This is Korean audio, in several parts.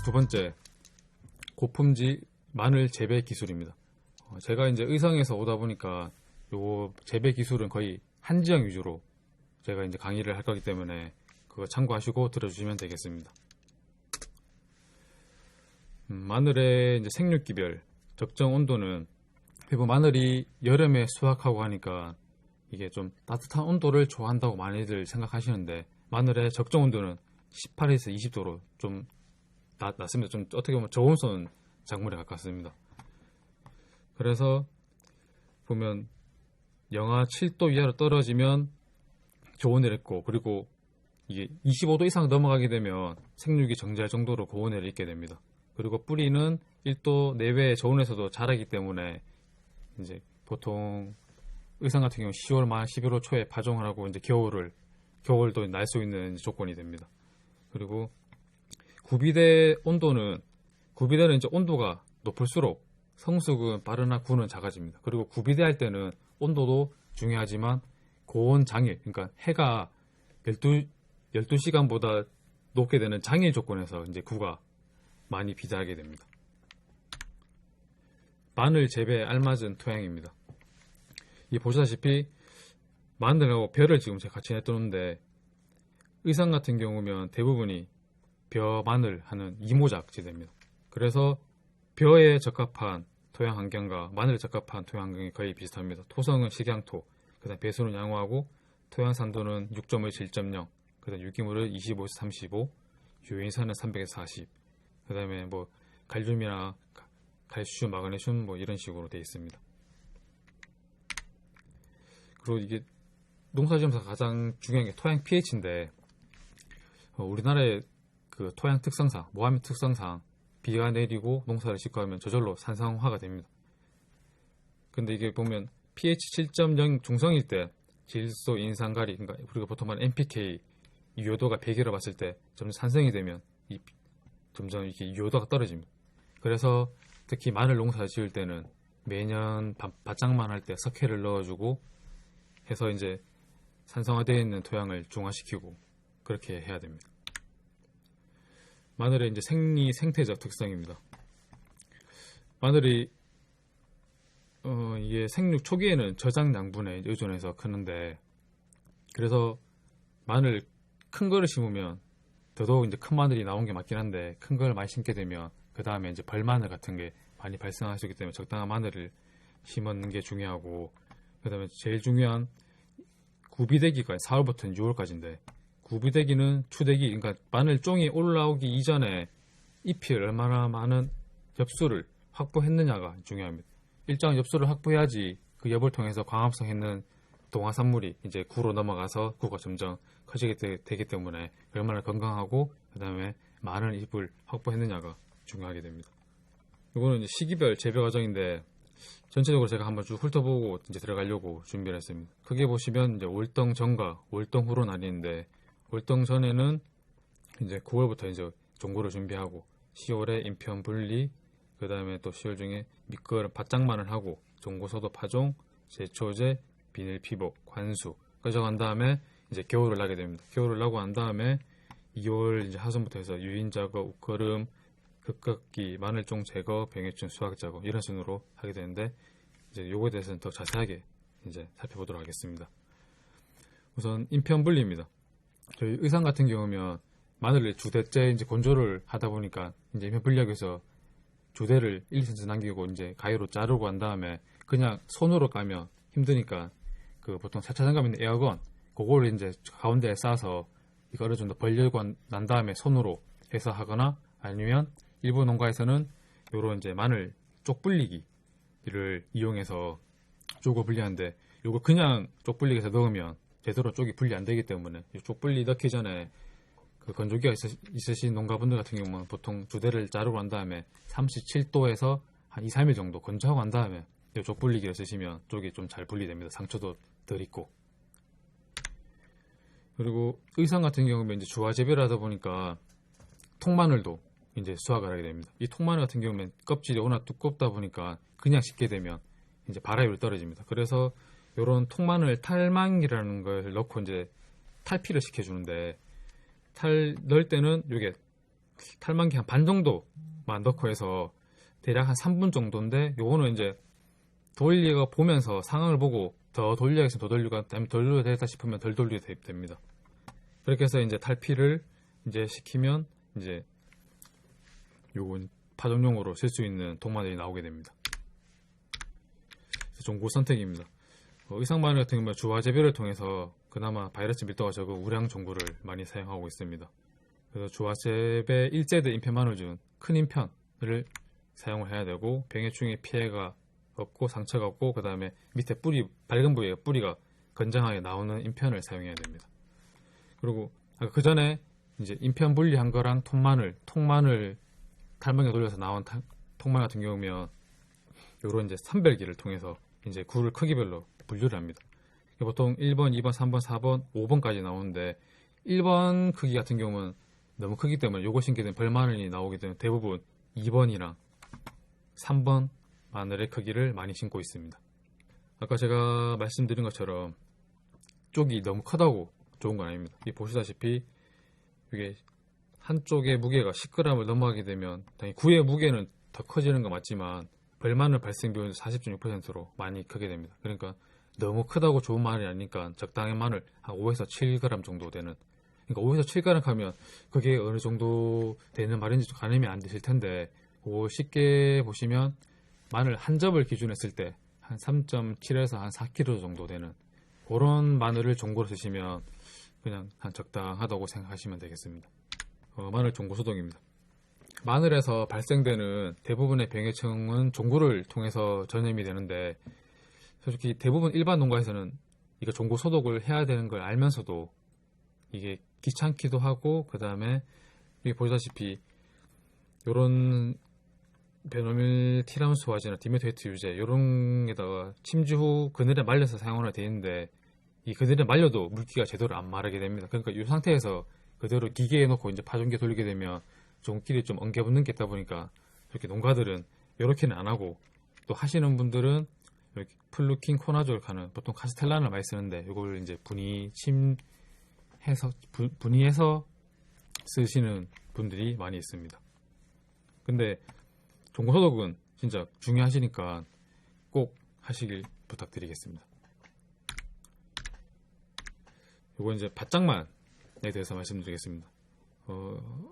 두 번째, 고품질 마늘 재배 기술입니다. 제가 이제 의성에서 오다 보니까 요 재배 기술은 거의 한 지역 위주로 제가 이제 강의를 할 거기 때문에 그거 참고하시고 들어주시면 되겠습니다. 마늘의 이제 생육기별 적정 온도는 그리고 마늘이 여름에 수확하고 하니까 이게 좀 따뜻한 온도를 좋아한다고 많이들 생각하시는데 마늘의 적정 온도는 18에서 20도로 좀 낮습니다. 좀 어떻게 보면 저온성 작물에 가깝습니다. 그래서 보면 영하 7도 이하로 떨어지면 저온을 했고, 그리고 이게 25도 이상 넘어가게 되면 생육이 정지할 정도로 고온을 있게 됩니다. 그리고 뿌리는 1도 내외의 저온에서도 자라기 때문에 이제 보통 의성 같은 경우 10월 말 11월 초에 파종을 하고 이제 겨울도 날 수 있는 조건이 됩니다. 그리고 구비대는 이제 온도가 높을수록 성숙은 빠르나 구는 작아집니다. 그리고 구비대할 때는 온도도 중요하지만 고온 장일, 그러니까 해가 12시간보다 높게 되는 장일 조건에서 이제 구가 많이 비대하게 됩니다. 마늘 재배에 알맞은 토양입니다. 이 보시다시피 마늘하고 벼를 지금 제가 같이 내두는데 의성 같은 경우면 대부분이 벼 마늘 하는 이모작 지대입니다. 그래서 벼에 적합한 토양 환경과 마늘에 적합한 토양 환경이 거의 비슷합니다. 토성은 식양토, 그다음 배수는 양호하고 토양 산도는 6.5에서 1.0, 그다음 유기물은 25에서 35, 유해인산은 300에서 40, 그다음에 뭐 칼륨이나 칼슘, 마그네슘 뭐 이런 식으로 되어 있습니다. 그리고 이게 농사지으면서 가장 중요한 게 토양 pH인데 우리나라의 그 토양 특성상, 모함의 특성상 비가 내리고 농사를 짓고 하면 저절로 산성화가 됩니다. 근데 이게 보면 pH 7.0 중성일 때 질소, 인산가리, 그러니까 우리가 보통 말하는 NPK 유효도가 100이라 봤을 때 점점 산성이 되면 점점 이렇게 유효도가 떨어집니다. 그래서 특히 마늘 농사를 지을 때는 매년 밭장만 할 때 석회를 넣어주고 해서 이제 산성화되어 있는 토양을 중화시키고 그렇게 해야 됩니다. 마늘의 이제 생태적 특성입니다. 마늘이 이게 생육 초기에는 저장 양분에 의존해서 크는데, 그래서 마늘 큰 거를 심으면 더더욱 이제 큰 마늘이 나온 게 맞긴 한데 큰 걸 많이 심게 되면 그 다음에 이제 벌마늘 같은 게 많이 발생할 수 있기 때문에 적당한 마늘을 심는 게 중요하고, 그 다음에 제일 중요한 구비대기가 4월부터 6월까지인데 구비대기는 추대기, 그러니까 마늘 종이 올라오기 이전에 잎이 얼마나 많은 엽수를 확보했느냐가 중요합니다. 일정한 엽수를 확보해야지 그 엽을 통해서 광합성 있는 동화산물이 이제 구로 넘어가서 구가 점점 커지게 되기 때문에 얼마나 건강하고 그 다음에 많은 잎을 확보했느냐가 중요하게 됩니다. 이거는 이제 시기별 재배 과정인데 전체적으로 제가 한번 쭉 훑어보고 이제 들어가려고 준비를 했습니다. 크게 보시면 이제 월동 전과 월동 후로 나뉘는데, 월동 전에는 이제 9월부터 이제 종고를 준비하고 10월에 인편 분리, 그 다음에 또 10월 중에 밑거름 밭장만을 하고 종고소도 파종, 제초제, 비닐 피복, 관수 가져간 다음에 이제 겨울을 나게 됩니다. 겨울을 나고 난 다음에 2월 이제 하순부터 해서 유인 작업, 웃거름, 흙깎기, 마늘종 제거, 병해충 수확 작업 이런 순으로 하게 되는데 이제 요거에 대해서는 더 자세하게 이제 살펴보도록 하겠습니다. 우선 인편 분리입니다. 저희 의상 같은 경우면 마늘을 주대째 이제 건조를 하다 보니까 이제 인편 분리하기 위해서 주대를 1cm 남기고 이제 가위로 자르고 한 다음에 그냥 손으로 까면 힘드니까 그 보통 세차 장갑 있는 에어건 그거를 이제 가운데에 싸서 이거를 좀 더 벌리고 난 다음에 손으로 해서 하거나, 아니면 일부 농가에서는 요런 이제 마늘 쪽 불리기를 이용해서 쪽을 분리하는데, 요거 그냥 쪽 불리기해서 넣으면 제대로 쪽이 분리 안 되기 때문에 쪽 분리 넣기 전에 그 건조기가 있으신 농가분들 같은 경우는 보통 주대를 자르고 난 다음에 37도에서 한 2, 3일 정도 건조하고 난 다음에 쪽 분리기를 쓰시면 쪽이 좀 잘 분리됩니다. 상처도 덜 있고. 그리고 의상 같은 경우는 이제 주화 재배를 하다 보니까 통마늘도 이제 수확을 하게 됩니다. 이 통마늘 같은 경우는 껍질이 워낙 두껍다 보니까 그냥 씻게 되면 이제 발화율이 떨어집니다. 그래서 이런 통마늘 탈망이라는 걸 넣고 이제 탈피를 시켜주는데, 넣을 때는 이게 탈만기 한 반 정도만 넣고 해서 대략 한 3분 정도인데, 요거는 이제 돌리고 보면서 상황을 보고 더 돌려야겠으면 더 돌리고, 아니면 덜 돌려야 되겠다 싶으면 덜 돌려도 됩니다. 그렇게 해서 이제 탈피를 이제 시키면 이제 요건 파종용으로 쓸 수 있는 독마늘이 나오게 됩니다. 종고 선택입니다. 의상마늘 같은 경우는 주화 재배를 통해서 그나마 바이러스 밀도가 적은 우량 종구를 많이 사용하고 있습니다. 그래서 주화 재배 일제대 임편 마늘 중 큰 임편을 사용을 해야 되고, 병해충의 피해가 없고 상처가 없고, 그 다음에 밑에 뿌리, 밝은 부위에 뿌리가 건장하게 나오는 임편을 사용해야 됩니다. 그리고 그 전에 이제 임편 분리한 거랑 통마늘 탈만기 돌려서 나온 통마늘 같은 경우면 요런 이제 선별기를 통해서 이제 굴을 크기별로 분류를 합니다. 보통 1번, 2번, 3번, 4번, 5번까지 나오는데, 1번 크기 같은 경우는 너무 크기 때문에 요거 신게 되면 벌마늘이 나오게 되면 대부분 2번이랑 3번 마늘의 크기를 많이 신고 있습니다. 아까 제가 말씀드린 것처럼 쪽이 너무 크다고 좋은 건 아닙니다. 이 보시다시피 이게 한쪽의 무게가 10g을 넘어가게 되면 당연히 구의 무게는 더 커지는 건 맞지만 벌마늘 발생 비율은 40.6%로 많이 크게 됩니다. 그러니까 너무 크다고 좋은 마늘이 아니니까 적당한 마늘 한 5에서 7g 정도 되는, 그러니까 5에서 7g 하면 그게 어느 정도 되는 말인지 좀 가늠이 안 되실 텐데, 그거 쉽게 보시면 마늘 한 접을 기준으로 했을 때 한 3.7에서 한 4kg 정도 되는 그런 마늘을 종고로 쓰시면 그냥 한 적당하다고 생각하시면 되겠습니다. 마늘 종고 소독입니다. 마늘에서 발생되는 대부분의 병해충은 종고를 통해서 전염이 되는데, 솔직히 대부분 일반 농가에서는 이거 종고 소독을 해야 되는 걸 알면서도 이게 귀찮기도 하고, 그 다음에 여기 보시다시피 요런 베노밀 티라노소아제나 디메토이트 유제 요런 게다가 침주 후 그늘에 말려서 사용하려 되어 있는데, 이 그늘에 말려도 물기가 제대로 안 마르게 됩니다. 그러니까 이 상태에서 그대로 기계에 놓고 이제 파종기에 돌리게 되면 종끼리 좀 엉겨붙는 게 있다 보니까 이렇게 농가들은 이렇게는 안 하고, 또 하시는 분들은 이렇게 플루킨 코나졸 가는 보통 카스텔란을 많이 쓰는데 이걸 이제 분이해서 쓰시는 분들이 많이 있습니다. 근데 종고소독은 진짜 중요하시니까 꼭 하시길 부탁드리겠습니다. 이거 이제 밭장만에 대해서 말씀드리겠습니다.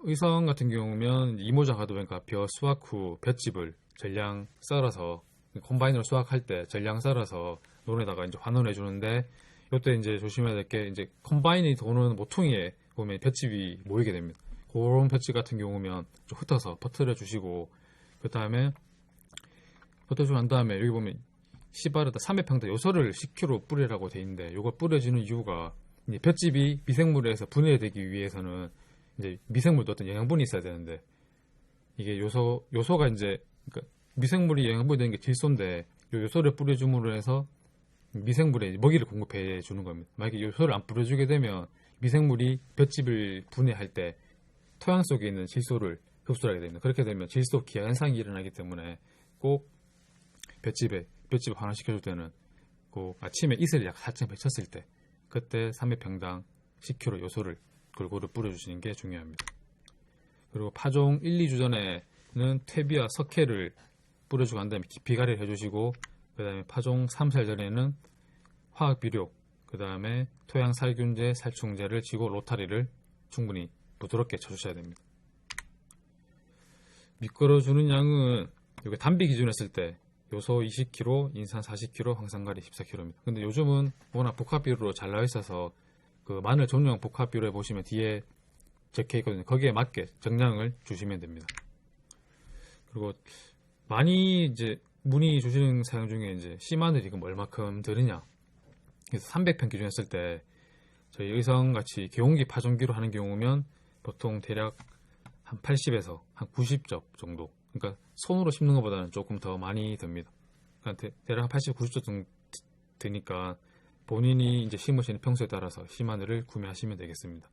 의성 같은 경우면 이모작 하다 보니까 벼 수확 후 볏짚을 전량 썰어서 콤바이너로 수확할 때 전량 썰어서 논에다가 이제 환원해 주는데, 이때 이제 조심해야 될 게 이제 콤바인이 도는 모퉁이에 보면 볏짚이 모이게 됩니다. 그런 볏짚 같은 경우면 좀 흩어서 퍼뜨려 주시고, 그 다음에 퍼뜨려 난 다음에 여기 보면 시바르다 3회평다 요소를 10kg 뿌리라고 돼 있는데, 이걸 뿌려주는 이유가 이제 볏짚이 미생물에서 분해되기 위해서는 이제 미생물도 어떤 영양분이 있어야 되는데, 이게 요소가 이제 그러니까 미생물이 영양분이 되는 게 질소인데, 요 요소를 뿌려줌으로 해서 미생물에 먹이를 공급해 주는 겁니다. 만약에 요소를 안 뿌려주게 되면 미생물이 볏짚을 분해할 때 토양 속에 있는 질소를 흡수를 하게 됩니다. 그렇게 되면 질소 기하 현상이 일어나기 때문에 꼭 볏짚을 환원시켜줄 때는 꼭 아침에 이슬을 약 살짝 맺혔을 때 그때 3회평당 10kg 요소를 골고루 뿌려주시는 게 중요합니다. 그리고 파종 1, 2주 전에는 퇴비와 석회를 뿌려주고 한 다음에 깊이 가리를 해주시고, 그 다음에 파종 3, 4일 전에는 화학비료, 그 다음에 토양 살균제, 살충제를 지고 로타리를 충분히 부드럽게 쳐주셔야 됩니다. 미끄러주는 양은 여기 단비 기준으로 했을 때 요소 20kg, 인산 40kg, 황산가리 14kg입니다. 근데 요즘은 워낙 복합비료로 잘 나와 있어서 그 마늘 종류형 복합비료에 보시면 뒤에 적혀 있거든요. 거기에 맞게 정량을 주시면 됩니다. 그리고 많이 이제 문의 주시는 사용 중에 이제 씨마늘이 그럼 얼마큼 들으냐. 그래서 300평 기준 했을 때 저희 의성같이 개온기 파종기로 하는 경우면 보통 대략 한 80에서 한 90접 정도. 그러니까 손으로 심는 것보다는 조금 더 많이 듭니다. 그러니까 대략 한 80, 90접 정도 드니까 본인이 이제 심으시는 평수에 따라서 씨마늘을 구매하시면 되겠습니다.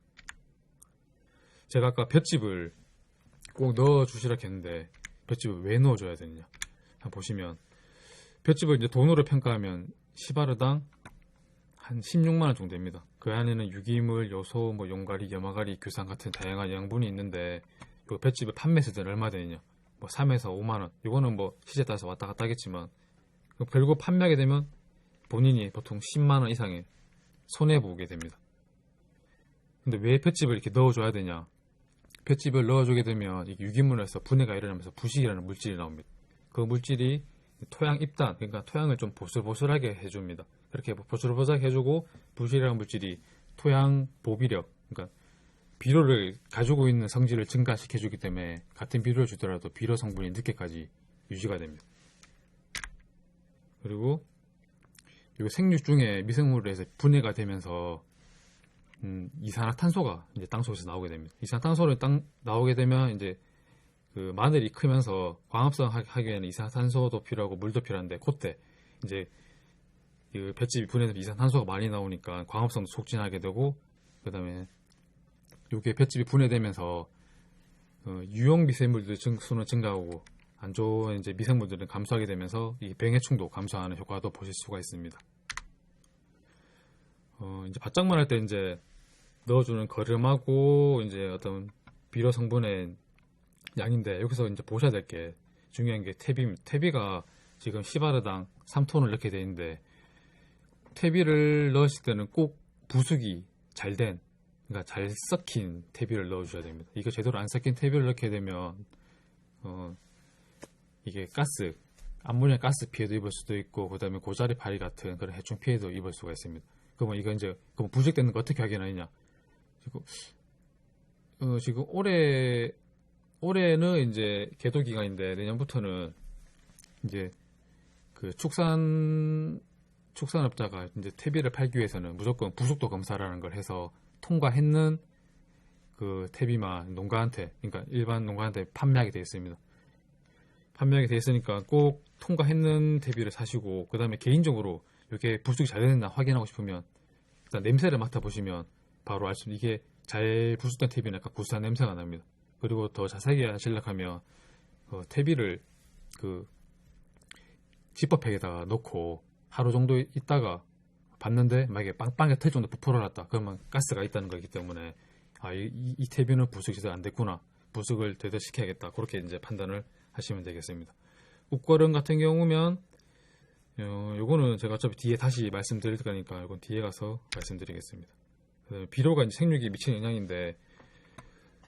제가 아까 볏짚을 꼭 넣어주시라 했는데 볏짚을 왜 넣어줘야 되느냐. 한번 보시면 볏짚을 이제 돈으로 평가하면 시바르당 한 16만원 정도 됩니다. 그 안에는 유기물, 요소, 용가리, 염화가리, 규산 같은 다양한 양분이 있는데 그 볏짚의 판매 수준은 얼마 되느냐, 뭐 3에서 5만 원, 이거는 뭐 시세에 따라서 왔다 갔다 하겠지만 결국 판매하게 되면 본인이 보통 10만 원 이상의 손해 보게 됩니다. 근데 왜 볏짚을 이렇게 넣어줘야 되냐? 볏짚을 넣어주게 되면 이게 유기물에서 분해가 일어나면서 부식이라는 물질이 나옵니다. 그 물질이 토양 입단, 그러니까 토양을 좀 보슬보슬하게 해줍니다. 그렇게 보슬보슬하게 해주고 부식이라는 물질이 토양 보비력, 그러니까 비료를 가지고 있는 성질을 증가시켜주기 때문에 같은 비료를 주더라도 비료 성분이 늦게까지 유지가 됩니다. 그리고 이 생육 중에 미생물에서 분해가 되면서 이산화탄소가 이제 땅속에서 나오게 됩니다. 이산화탄소를 나오게 되면 이제 그 마늘이 크면서 광합성 하기에는 이산화탄소도 필요하고 물도 필요한데 그때 이제 그 볏짚이 분해돼서 이산화탄소가 많이 나오니까 광합성도 촉진하게 되고 그다음에 요게 볏짚이 분해되면서 유용 미생물들 수는 증가하고 안 좋은 이제 미생물들은 감소하게 되면서 이 병해충도 감소하는 효과도 보실 수가 있습니다. 이제 바짝만 할 때 이제 넣어주는 거름하고 이제 어떤 비료 성분의 양인데 여기서 이제 보셔야 될 게 중요한 게 퇴비입니다. 퇴비가 지금 시바르당 3톤을 넣게 되어 있는데 퇴비를 넣으실 때는 꼭 부숙이 잘 된, 그러니까 잘 섞인 퇴비를 넣어주셔야 됩니다. 이거 제대로 안 섞인 퇴비를 넣게 되면 이게 가스, 암모니아 가스 피해도 입을 수도 있고 그 다음에 고자리 파리 같은 그런 해충 피해도 입을 수가 있습니다. 그러면 이거 이제 그럼 부식되는 거 어떻게 확인하느냐? 지금 올해는 이제 계도 기간인데 내년부터는 이제 그 축산업자가 이제 퇴비를 팔기 위해서는 무조건 부속도 검사라는 걸 해서 통과했는 그 퇴비만 농가한테, 그러니까 일반 농가한테 판매하게 되어 있습니다. 판매하게 되어 있으니까 꼭 통과했는 퇴비를 사시고 그 다음에 개인적으로 이렇게 부숙이 잘 됐나 확인하고 싶으면 일단 냄새를 맡아보시면 바로 알 수 있는 이게 잘 부숙된 퇴비는 약간 구수한 냄새가 납니다. 그리고 더 자세하게 하시려고 하면 퇴비를 그 지퍼백에다가 넣고 하루 정도 있다가 봤는데 만약에 빵빵하게 털 정도 부풀어났다 그러면 가스가 있다는 거기 때문에 이 퇴비는 부숙이 제대로 안 됐구나, 부숙을 제대로 시켜야겠다, 그렇게 이제 판단을 하시면 되겠습니다. 웃거름 같은 경우면 요거는 제가 어차피 뒤에 다시 말씀드릴 거니까 이건 뒤에 가서 말씀드리겠습니다. 비료가 이제 생육에 미치는 영향인데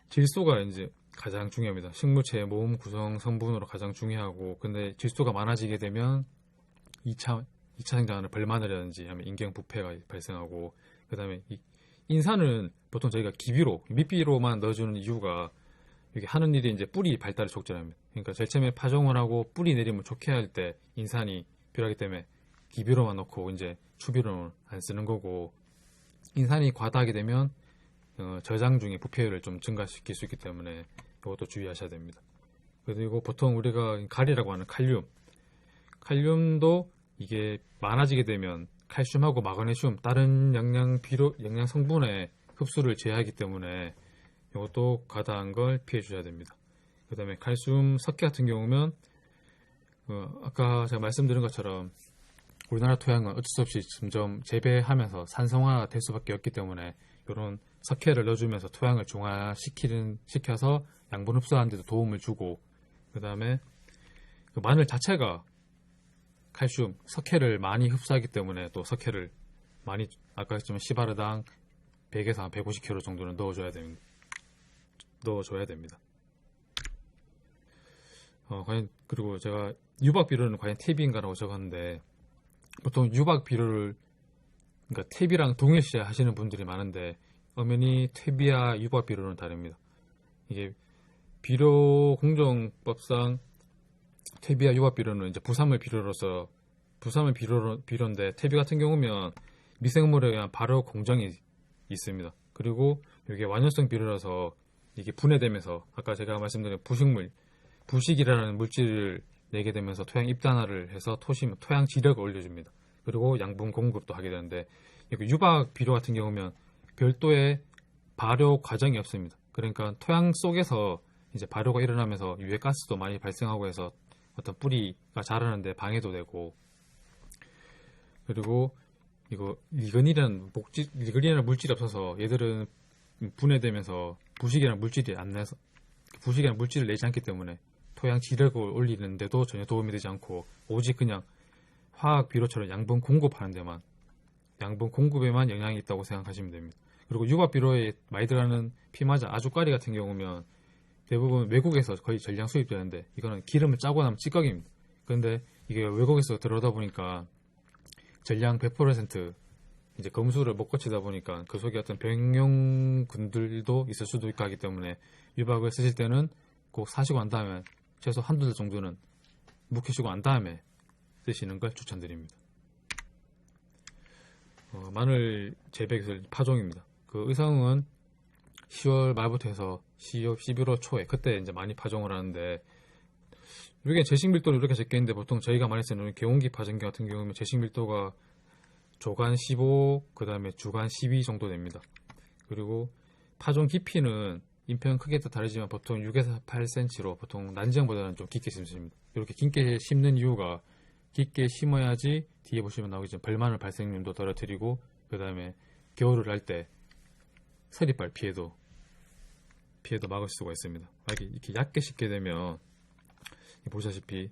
질소가 이제 가장 중요합니다. 식물체의 몸 구성 성분으로 가장 중요하고, 근데 질소가 많아지게 되면 2차 생장하는 벌마늘이라든지 하면 인경 부패가 발생하고, 그 다음에 인산은 보통 저희가 기비로, 밑비로만 넣어주는 이유가 이게 하는 일이 이제 뿌리 발달을 촉진합니다. 그러니까 제일 처음에 파종을 하고 뿌리 내림을 좋게 할 때 인산이 필요하기 때문에 기비로만 넣고 이제 추비로는 안 쓰는 거고, 인산이 과다하게 되면 저장 중에 부패율을 좀 증가시킬 수 있기 때문에 이것도 주의하셔야 됩니다. 그리고 보통 우리가 가리라고 하는 칼륨도 이게 많아지게 되면 칼슘하고 마그네슘 다른 영양 성분의 흡수를 제어하기 때문에 이것도 과다한 걸 피해 주셔야 됩니다. 그 다음에 칼슘 석회 같은 경우면 아까 제가 말씀드린 것처럼 우리나라 토양은 어쩔 수 없이 점점 재배하면서 산성화가 될 수밖에 없기 때문에 이런 석회를 넣어주면서 토양을 중화시켜서 양분 흡수하는 데도 도움을 주고, 그 다음에 그 마늘 자체가 칼슘, 석회를 많이 흡수하기 때문에 또 석회를 많이, 아까 했지만 시바르당 100에서 한 150kg 정도는 넣어줘야 됩니다. 과연, 그리고 제가 유박 비료는 과연 퇴비인가라고 적었는데, 보통 유박 비료를, 그러니까 퇴비랑 동일시 하시는 분들이 많은데, 엄연히 퇴비와 유박 비료는 다릅니다. 이게 비료 공정법상 퇴비와 유박 비료는 이제 부산물 비료인데, 퇴비 같은 경우면 미생물에 의한 발효 공정이 있습니다. 그리고 이게 완효성 비료라서 이게 분해되면서 아까 제가 말씀드린 부식이라는 물질을 내게 되면서 토양 입단화를 해서 토양 지력을 올려줍니다. 그리고 양분 공급도 하게 되는데, 유박 비료 같은 경우면 별도의 발효 과정이 없습니다. 그러니까 토양 속에서 이제 발효가 일어나면서 유해 가스도 많이 발생하고 해서 어떤 뿌리가 자라는데 방해도 되고, 그리고 이거 리그닌이라는 물질이 없어서 얘들은 분해되면서 부식이라는 물질이 안 부식이나 물질을 내지 않기 때문에 토양 지력을 올리는데도 전혀 도움이 되지 않고 오직 그냥 화학 비료처럼 양분 공급하는 데만, 양분 공급에만 영향이 있다고 생각하시면 됩니다. 그리고 유압 비료에 많이 들어가는 피마자, 아주까리 같은 경우면 대부분 외국에서 거의 전량 수입되는데 이거는 기름을 짜고 나면 찌꺼기입니다. 그런데 이게 외국에서 들어오다 보니까 전량 100% 이제 검수를 못 거치다 보니까 그 속에 어떤 병용균들도 있을 수도 있고 하기 때문에 유박을 쓰실 때는 꼭 사시고 난 다음에 최소 한두 달 정도는 묵히시고 난 다음에 쓰시는 걸 추천드립니다. 마늘 재배 기술 파종입니다. 그 의성은 10월 말부터 해서 11월 초에 그때 이제 많이 파종을 하는데 이게 제식 밀도는 이렇게 적혀 있는데 보통 저희가 많이 쓰는 개운기 파종기 같은 경우는 제식 밀도가 조간 15, 그 다음에 주간 12 정도 됩니다. 그리고 파종 깊이는 인편 크기에 따라 다르지만 보통 6에서 8cm로 보통 난지형보다는 좀 깊게 심습니다. 이렇게 깊게 심는 이유가 깊게 심어야지 뒤에 보시면 나오겠지만 벌마늘 발생률도 떨어뜨리고 그 다음에 겨울을 할 때 서리발 피해도 막을 수가 있습니다. 이렇게 얇게 심게 되면 보시다시피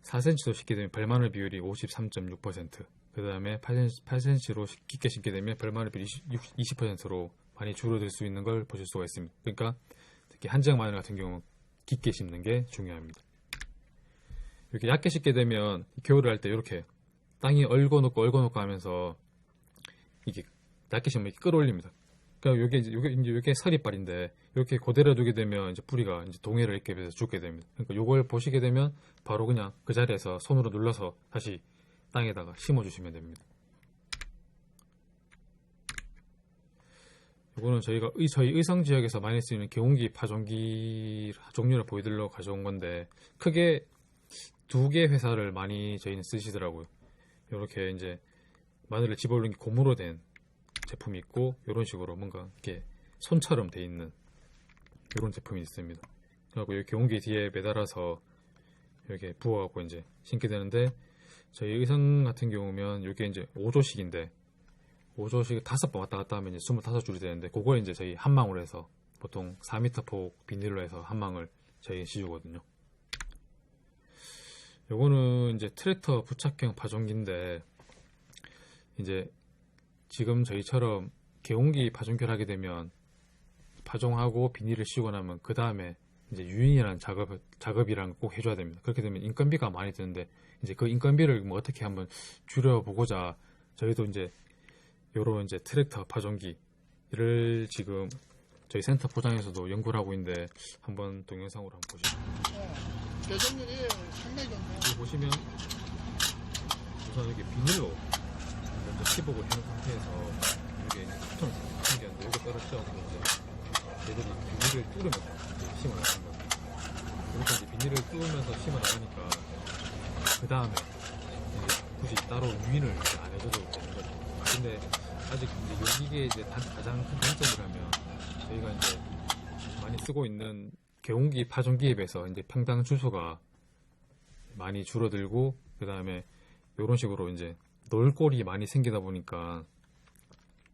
4cm도 심게 되면 벌마늘 비율이 53.6%, 그 다음에 8cm로 깊게 심게 되면 벌마늘 비율이 20%로 많이 줄어들 수 있는 걸 보실 수가 있습니다. 그러니까 특히 한지형 마늘 같은 경우는 깊게 심는 게 중요합니다. 이렇게 얇게 심게 되면 겨울을 할 때 이렇게 땅이 얼고놓고 하면서 이게 얇게 심으면 이렇게 끌어올립니다. 그러니까 요게 서리발인데 이렇게 그대로 두게 되면 이제 뿌리가 이제 동해를 이렇게 해서 죽게 됩니다. 그러니까 요걸 보시게 되면 바로 그냥 그 자리에서 손으로 눌러서 다시 땅에다가 심어주시면 됩니다. 이거는 저희 의성 지역에서 많이 쓰이는 개운기 파종기 종류를 보여드리려고 가져온 건데 크게 두 개 회사를 많이 저희는 쓰시더라고요. 이렇게 이제 마늘을 집어올린 게 고무로 된 제품이 있고 이런 식으로 뭔가 이렇게 손처럼 돼 있는 이런 제품이 있습니다. 그리고 이 개운기 뒤에 매달아서 이렇게 부어갖고 이제 심게 되는데 저희 의성 같은 경우면 이게 이제 5조씩인데 5조씩 5번 왔다 갔다 하면 이제 25줄이 되는데 그걸 이제 저희 한 망으로 해서 보통 4m 폭 비닐로 해서 한 망을 저희 씌우거든요. 요거는 이제 트랙터 부착형 파종기인데 이제 지금 저희처럼 개운기 파종기를 하게 되면 파종하고 비닐을 씌우고 나면 그 다음에 이제 유인이라는 작업이랑 꼭 해줘야 됩니다. 그렇게 되면 인건비가 많이 드는데 이제 그 인건비를 뭐 어떻게 한번 줄여보고자 저희도 이제 요런 이제 트랙터 파종기를 지금 저희 센터 포장에서도 연구를 하고 있는데 한번 동영상으로 한번 보시죠. 교정률이 상당히 좋네요. 여기 보시면 우선 이렇게 비닐로 먼저 피복을 해놓은 상태에서 이게 이제 수천을 생겼는데 여기 떨어져서 이제 얘들이 비닐을 뚫으면서 심어 나가는 거예요. 이렇게 이제 비닐을 뚫으면서 심어 나가니까 그 다음에 굳이 따로 유인을 안 해줘도 되는 거죠. 근데 아직 이제 여기에 이제 가장 큰 단점이라면 저희가 이제 많이 쓰고 있는 개운기 파종기에 비해서 이제 평당 주소가 많이 줄어들고 그 다음에 이런 식으로 이제 놀골이 많이 생기다 보니까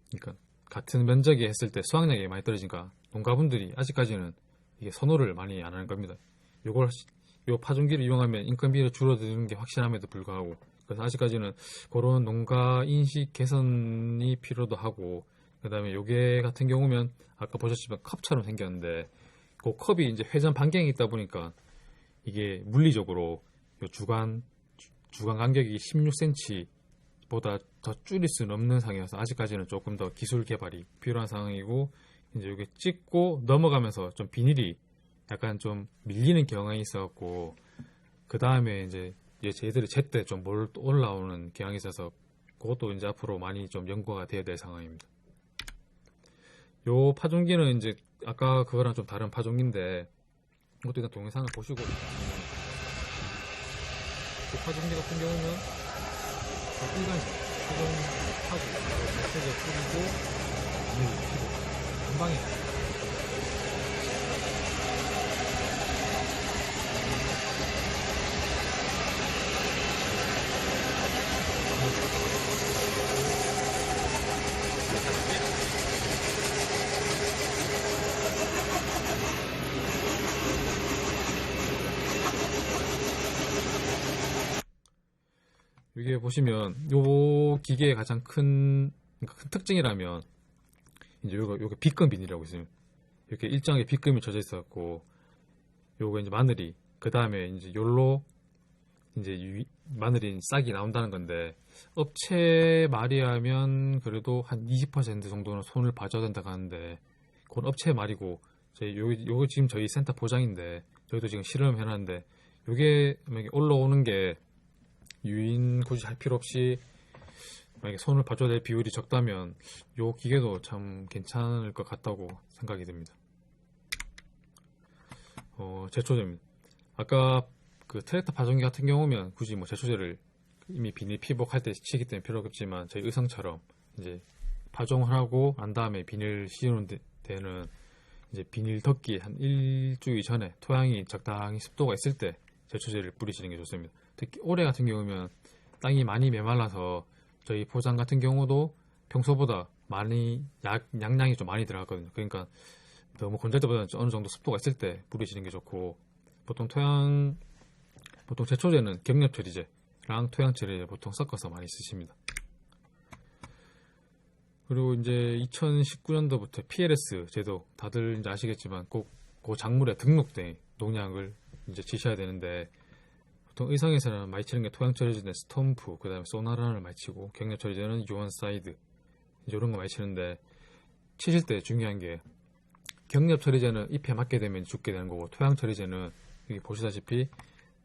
그러니까 같은 면적에 했을 때 수확량이 많이 떨어지니까 농가분들이 아직까지는 이게 선호를 많이 안 하는 겁니다. 요 파종기를 이용하면 인건비를 줄어드는 게 확실함에도 불구하고 그래서 아직까지는 그런 농가 인식 개선이 필요도 하고 그 다음에 요게 같은 경우면 아까 보셨지만 컵처럼 생겼는데 그 컵이 이제 회전 반경이 있다 보니까 이게 물리적으로 요 주간 간격이 16cm보다 더 줄일 수는 없는 상황이어서 아직까지는 조금 더 기술 개발이 필요한 상황이고 이제 여기 찍고 넘어가면서 좀 비닐이 약간 좀 밀리는 경향이 있어갖고 그 다음에 이제 저희들이 제때 좀 올라오는 경향이 있어서 그것도 이제 앞으로 많이 좀 연구가 돼야 될 상황입니다. 요 파종기는 이제 아까 그거랑 좀 다른 파종기인데 이것도 일단 동영상을 보시고 그 파종기 같은 경우는 일반식 파종하고 메시지를 뿌리고 비닐을 피고 금방에 이게 보시면 요 기계의 가장 큰 특징이라면 이제 요게 빗금 비닐이라고 있어요. 이렇게 일정하게 빗금이 젖어 있었고 요거 이제 마늘이 그 다음에 이제 요로 이제 마늘이 싹이 나온다는 건데 업체 말이 하면 그래도 한 20% 정도는 손을 봐줘야 된다고 하는데 그건 업체 말이고 저희 요거 지금 저희 센터 포장인데 저희도 지금 실험해놨는데 요게 만약에 올라오는 게 유인 굳이 할 필요 없이 만약에 손을 봐줘야 될 비율이 적다면 요 기계도 참 괜찮을 것 같다고 생각이 듭니다. 제초제입니다. 아까 그 트랙터 파종기 같은 경우면 굳이 뭐 제초제를 이미 비닐 피복할 때 치기 때문에 필요 없지만 저희 의성처럼 이제 파종을 하고 난 다음에 비닐 씌우는 데는 이제 비닐 덮기 한 일주일 전에 토양이 적당히 습도가 있을 때 제초제를 뿌리시는 게 좋습니다. 특히 올해 같은 경우면 땅이 많이 메말라서 저희 포장 같은 경우도 평소보다 많이 양량이 좀 많이 들어갔거든요. 그러니까 너무 건조할 때보다는 어느 정도 습도가 있을 때 뿌리시는 게 좋고 보통 제초제는 경력 처리제랑 토양 처리제 보통 섞어서 많이 쓰십니다. 그리고 이제 2019년도부터 PLS 제도 다들 이제 아시겠지만 꼭 그 작물에 등록된 농약을 이제 지셔야 되는데 보통 의성에서는 많이 치는 게 토양 처리제는 스톰프, 그 다음에 소나란을 많이 치고 경력 처리제는 유언사이드 이런 거 많이 치는데 치실 때 중요한 게 경력 처리제는 잎에 맞게 되면 죽게 되는 거고 토양 처리제는 여기 보시다시피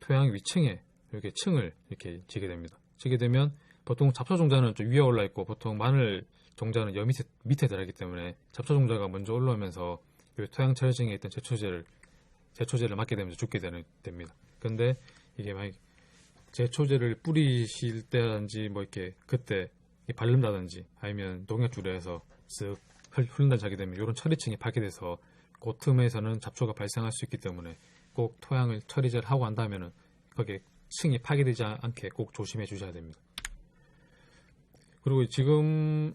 토양 위층에 이렇게 층을 이렇게 지게 됩니다. 지게 되면 보통 잡초 종자는 좀 위에 올라 있고 보통 마늘 종자는 여 밑에 들어가기 때문에 잡초 종자가 먼저 올라오면서 이 토양 처리층에 있던 제초제를 맞게 되면서 죽게 됩니다. 근데 이게 만약 제초제를 뿌리실 때라든지 뭐 이렇게 그때 바른다든지 아니면 농약줄에서 쓱 흘른다 자게 되면 이런 처리층이 파괴돼서 그 틈에서는 잡초가 발생할 수 있기 때문에 꼭 토양을 처리제를 하고 한 다음에는 거기에 층이 파괴되지 않게 꼭 조심해 주셔야 됩니다. 그리고 지금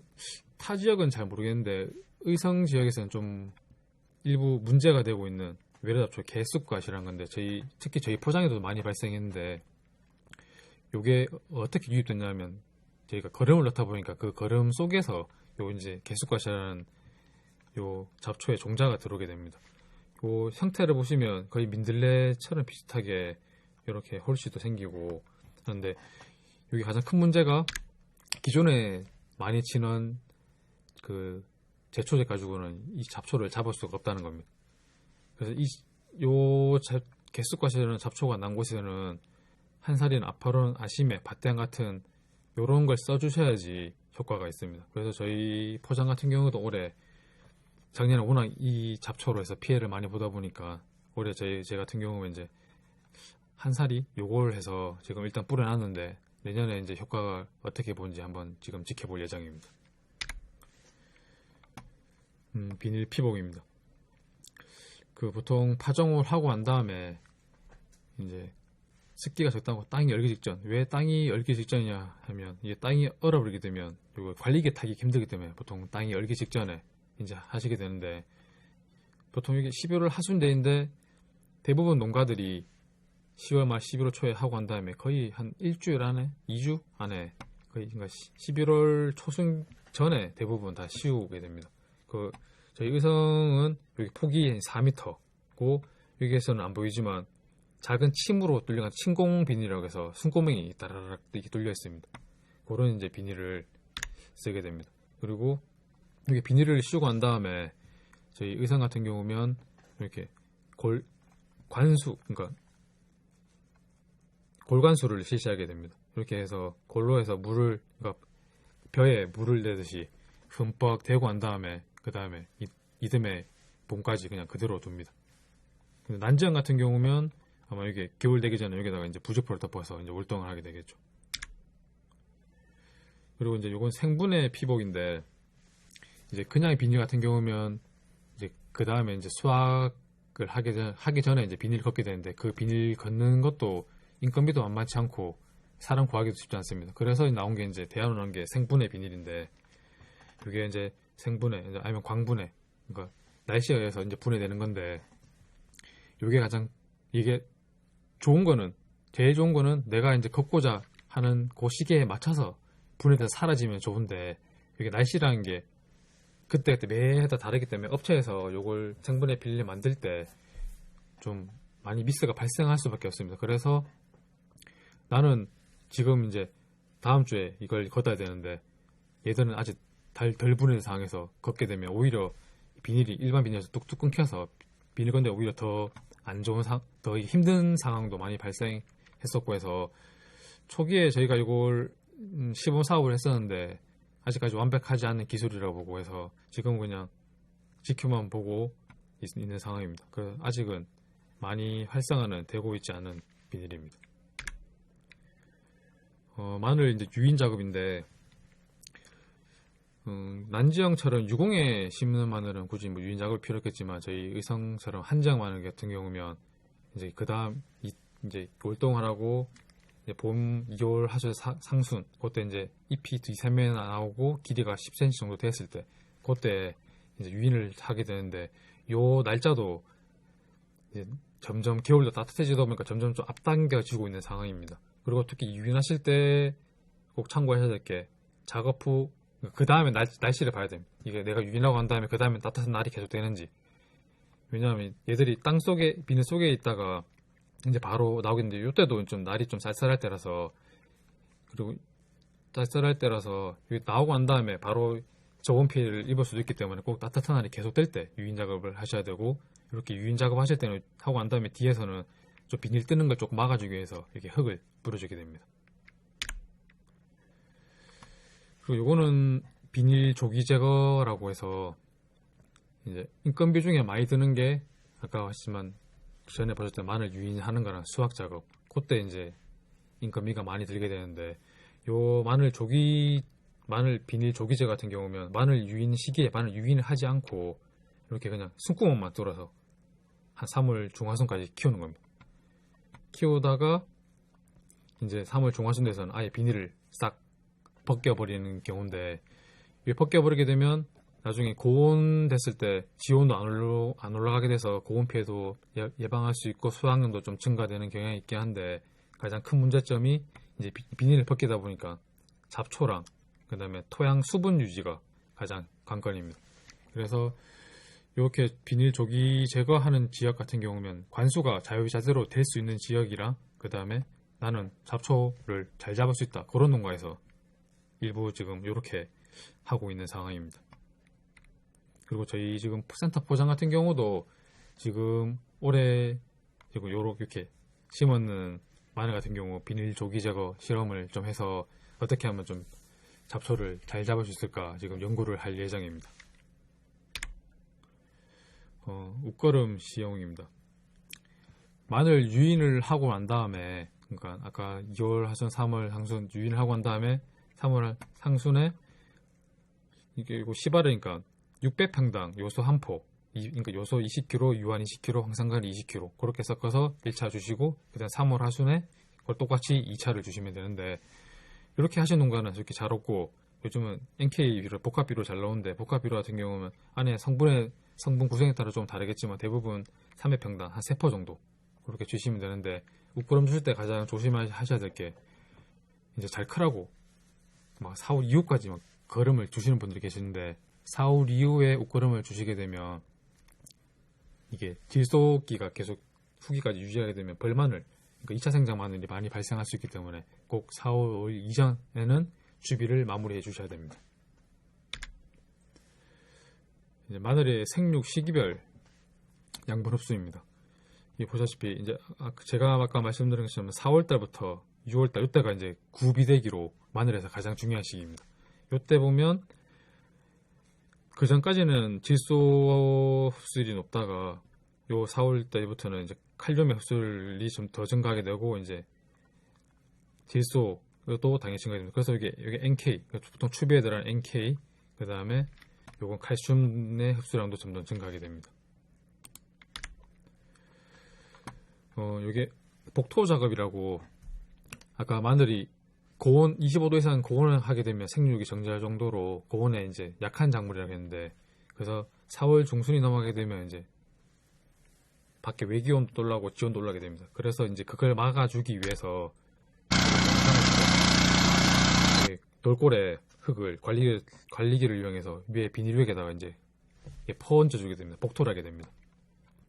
타 지역은 잘 모르겠는데 의성 지역에서는 좀 일부 문제가 되고 있는 외래잡초 개쑥갓이라는 건데 특히 저희 포장에도 많이 발생했는데 이게 어떻게 유입됐냐면 저희가 거름을 넣다 보니까 그 거름 속에서 요 이제 개쑥갓이라는 요 잡초의 종자가 들어오게 됩니다. 요 형태를 보시면 거의 민들레처럼 비슷하게 이렇게 홀씨도 생기고 하는데 여기 가장 큰 문제가 기존에 많이 치는 그 제초제 가지고는 이 잡초를 잡을 수가 없다는 겁니다. 그래서 개쑥갓이라는 잡초가 난 곳에서는 한살인, 아파론, 아시메, 바땡 같은 요런 걸 써주셔야지 효과가 있습니다. 그래서 저희 포장 같은 경우도 올해 작년에 워낙 이 잡초로 해서 피해를 많이 보다 보니까 올해 제 같은 경우는 이제 한살이 요걸 해서 지금 일단 뿌려놨는데 내년에 이제 효과가 어떻게 보는지 한번 지금 지켜볼 예정입니다. 비닐 피복입니다. 그 보통 파종을 하고 난 다음에 이제 습기가 적다고 땅이 열기 직전. 왜 땅이 열기 직전이냐 하면 이게 땅이 얼어버리게 되면 이거 관리기 타기 힘들기 때문에 보통 땅이 열기 직전에 이제 하시게 되는데 보통 이게 12월 하순대인데 대부분 농가들이 10월 말 11월 초에 하고 한 다음에 거의 한 일주일 안에 2주 안에 거의 그러니까 11월 초순 전에 대부분 다 씌우게 됩니다. 저희 의성은 여기 폭이 4m고 여기에서는 안 보이지만 작은 침으로 뚫린 침공 비닐이라고 해서 숨구멍이 따라락 이렇게 뚫려 있습니다. 그런 이제 비닐을 쓰게 됩니다. 그리고 여기 비닐을 씌우고 난 다음에 저희 의성 같은 경우면 이렇게 그러니까 골관수를 실시하게 됩니다. 이렇게 해서 골로 해서 그러니까 벼에 물을 내듯이 흠뻑 대고 한 다음에 그 다음에 이듬해 봄까지 그냥 그대로 둡니다. 난지형 같은 경우면 아마 이게 겨울 되기 전에 여기다가 이제 부직포를 덮어서 이제 월동을 하게 되겠죠. 그리고 이제 요건 생분해 피복인데 이제 그냥 비닐 같은 경우면 이제 그 다음에 이제 수확을 하기 전에 이제 비닐 걷게 되는데 그 비닐 걷는 것도 인건비도 만만치 않고 사람 구하기도 쉽지 않습니다. 그래서 나온 게 이제 대안으로 나온 게 생분해 비닐인데 이게 이제 생분해 아니면 광분해 그러니까 날씨에 의해서 이제 분해되는 건데 이게 좋은 거는 제일 좋은 거는 내가 이제 걷고자 하는 그 시기에 맞춰서 분해돼서 사라지면 좋은데 이게 날씨라는 게 그때그때 매해다 다르기 때문에 업체에서 요걸 생분해 비닐을 만들 때 좀 많이 미스가 발생할 수밖에 없습니다. 그래서 나는 지금 이제 다음 주에 이걸 걷어야 되는데 얘들은 아직 덜 분해된 상황에서 걷게 되면 오히려 비닐이 일반 비닐에서 뚝뚝 끊겨서 비닐 건데 오히려 더 안 좋은 더 힘든 상황도 많이 발생했었고 해서 초기에 저희가 이걸 시범 사업을 했었는데 아직까지 완벽하지 않은 기술이라고 보고 해서 지금 그냥 지켜만 보고 있는 상황입니다. 그래서 아직은 많이 활성화는 되고 있지 않은 비닐입니다. 마늘 이제 유인 작업인데 난지형처럼 유공에 심는 마늘은 굳이 뭐 유인 작업이 필요 없겠지만 저희 의성처럼 한지형 마늘 같은 경우면 이제 그 다음 이제 월동하라고 이제 봄 2월 하수 상순 그때 이제 잎이 2-3매 나오고 길이가 10cm 정도 됐을 때 그때 이제 유인을 하게 되는데 요 날짜도 이제 점점 겨울도 따뜻해지다 보니까 점점 좀 앞당겨지고 있는 상황입니다. 그리고 특히 유인하실 때 꼭 참고하셔야 될 게 작업 후 그 다음에 날씨를 봐야 됩니다. 이게 내가 유인하고 한 다음에 그 다음에 따뜻한 날이 계속 되는지. 왜냐하면 얘들이 땅 속에 비닐 속에 있다가 이제 바로 나오겠는데 이때도 좀 날이 좀 쌀쌀할 때라서 그리고 쌀쌀할 때라서 여기 나오고 난 다음에 바로 저온 피해를 입을 수도 있기 때문에 꼭 따뜻한 날이 계속 될 때 유인 작업을 하셔야 되고 이렇게 유인 작업 하실 때는 하고 난 다음에 뒤에서는 좀 비닐 뜨는 걸 조금 막아주기 위해서 이렇게 흙을 뿌려주게 됩니다. 그리고 요거는 비닐 조기 제거라고 해서 이제 인건비 중에 많이 드는 게 아까 하셨지만 전에 보셨던 마늘 유인하는 거랑 수확 작업 그때 이제 인건비가 많이 들게 되는데 요 마늘 비닐 조기제 같은 경우면 마늘 유인 시기에 마늘 유인을 하지 않고 이렇게 그냥 숨구멍만 뚫어서 한 3월 중하순까지 키우는 겁니다. 키우다가 이제 3월 중하순 돼서는 아예 비닐을 싹 벗겨버리는 경우인데 이게 벗겨버리게 되면 나중에 고온 됐을 때 지온도 안 올라가게 돼서 고온 피해도 예방할 수 있고 수확량도 좀 증가되는 경향이 있긴 한데 가장 큰 문제점이 이제 비닐을 벗기다 보니까 잡초랑 그 다음에 토양 수분 유지가 가장 관건입니다. 그래서 이렇게 비닐 조기 제거하는 지역 같은 경우면 관수가 자유자재로 될 수 있는 지역이랑 그 다음에 나는 잡초를 잘 잡을 수 있다 그런 농가에서 일부 지금 이렇게 하고 있는 상황입니다. 그리고 저희 지금 센터 포장 같은 경우도 지금 올해 지금 이렇게 심었는 마늘 같은 경우 비닐 조기 제거 실험을 좀 해서 어떻게 하면 좀 잡초를 잘 잡을 수 있을까 지금 연구를 할 예정입니다. 웃거름 시형입니다. 마늘 유인을 하고 난 다음에 그러니까 아까 2월 하순 3월 상순 유인을 하고 난 다음에 3월 상순에 이게 시바르니까 600평당 요소 한 포, 그러니까 요소 20kg, 유한 20kg, 황산가리 20kg 그렇게 섞어서 1차 주시고 그다음 3월 하순에 그걸 똑같이 2차를 주시면 되는데 이렇게 하시는 농가는 이렇게 잘 없고 요즘은 NK비료, 복합비료 잘 나오는데 복합비료 같은 경우는 안에 성분 구성에 따라 좀 다르겠지만 대부분 300평당 한 3포 정도 그렇게 주시면 되는데 웃거름 주실 때 가장 조심하셔야 될 게 이제 잘 크라고 막 4월 이후까지 막 거름을 주시는 분들이 계시는데 4월 이후에 웃거름을 주시게 되면 이게 질소기가 계속 후기까지 유지하게 되면 벌마늘 그러니까 2차 생장 마늘이 많이 발생할 수 있기 때문에 꼭 4월 이전에는 주비를 마무리해 주셔야 됩니다. 이제 마늘의 생육 시기별 양분 흡수입니다. 이 보시다시피 이제 제가 아까 말씀드린 것처럼 4월 달부터 6월 달 이때가 이제 구비대기로 마늘에서 가장 중요한 시기입니다. 이때 보면 그 전까지는 질소 흡수율이 높다가 요 4월 달부터는 이제 칼륨의 흡수율이 좀 더 증가하게 되고 이제 질소도 당연히 증가됩니다. 그래서 이게 NK 보통 추비에 들어가는 NK 그 다음에 요건 칼슘의 흡수량도 점점 증가하게 됩니다. 요게 복토 작업이라고 아까 마늘이 고온 25도 이상 고온을 하게 되면 생육이 정지할 정도로 고온에 이제 약한 작물이라고 했는데 그래서 4월 중순이 넘어가게 되면 이제 밖에 외기온도 올라가고 지온도 올라가게 됩니다. 그래서 이제 그걸 막아주기 위해서 돌고래 흙을 관리기를 이용해서 위에 비닐백에다가 이제 퍼얹어 주게 됩니다. 복토를 하게 됩니다.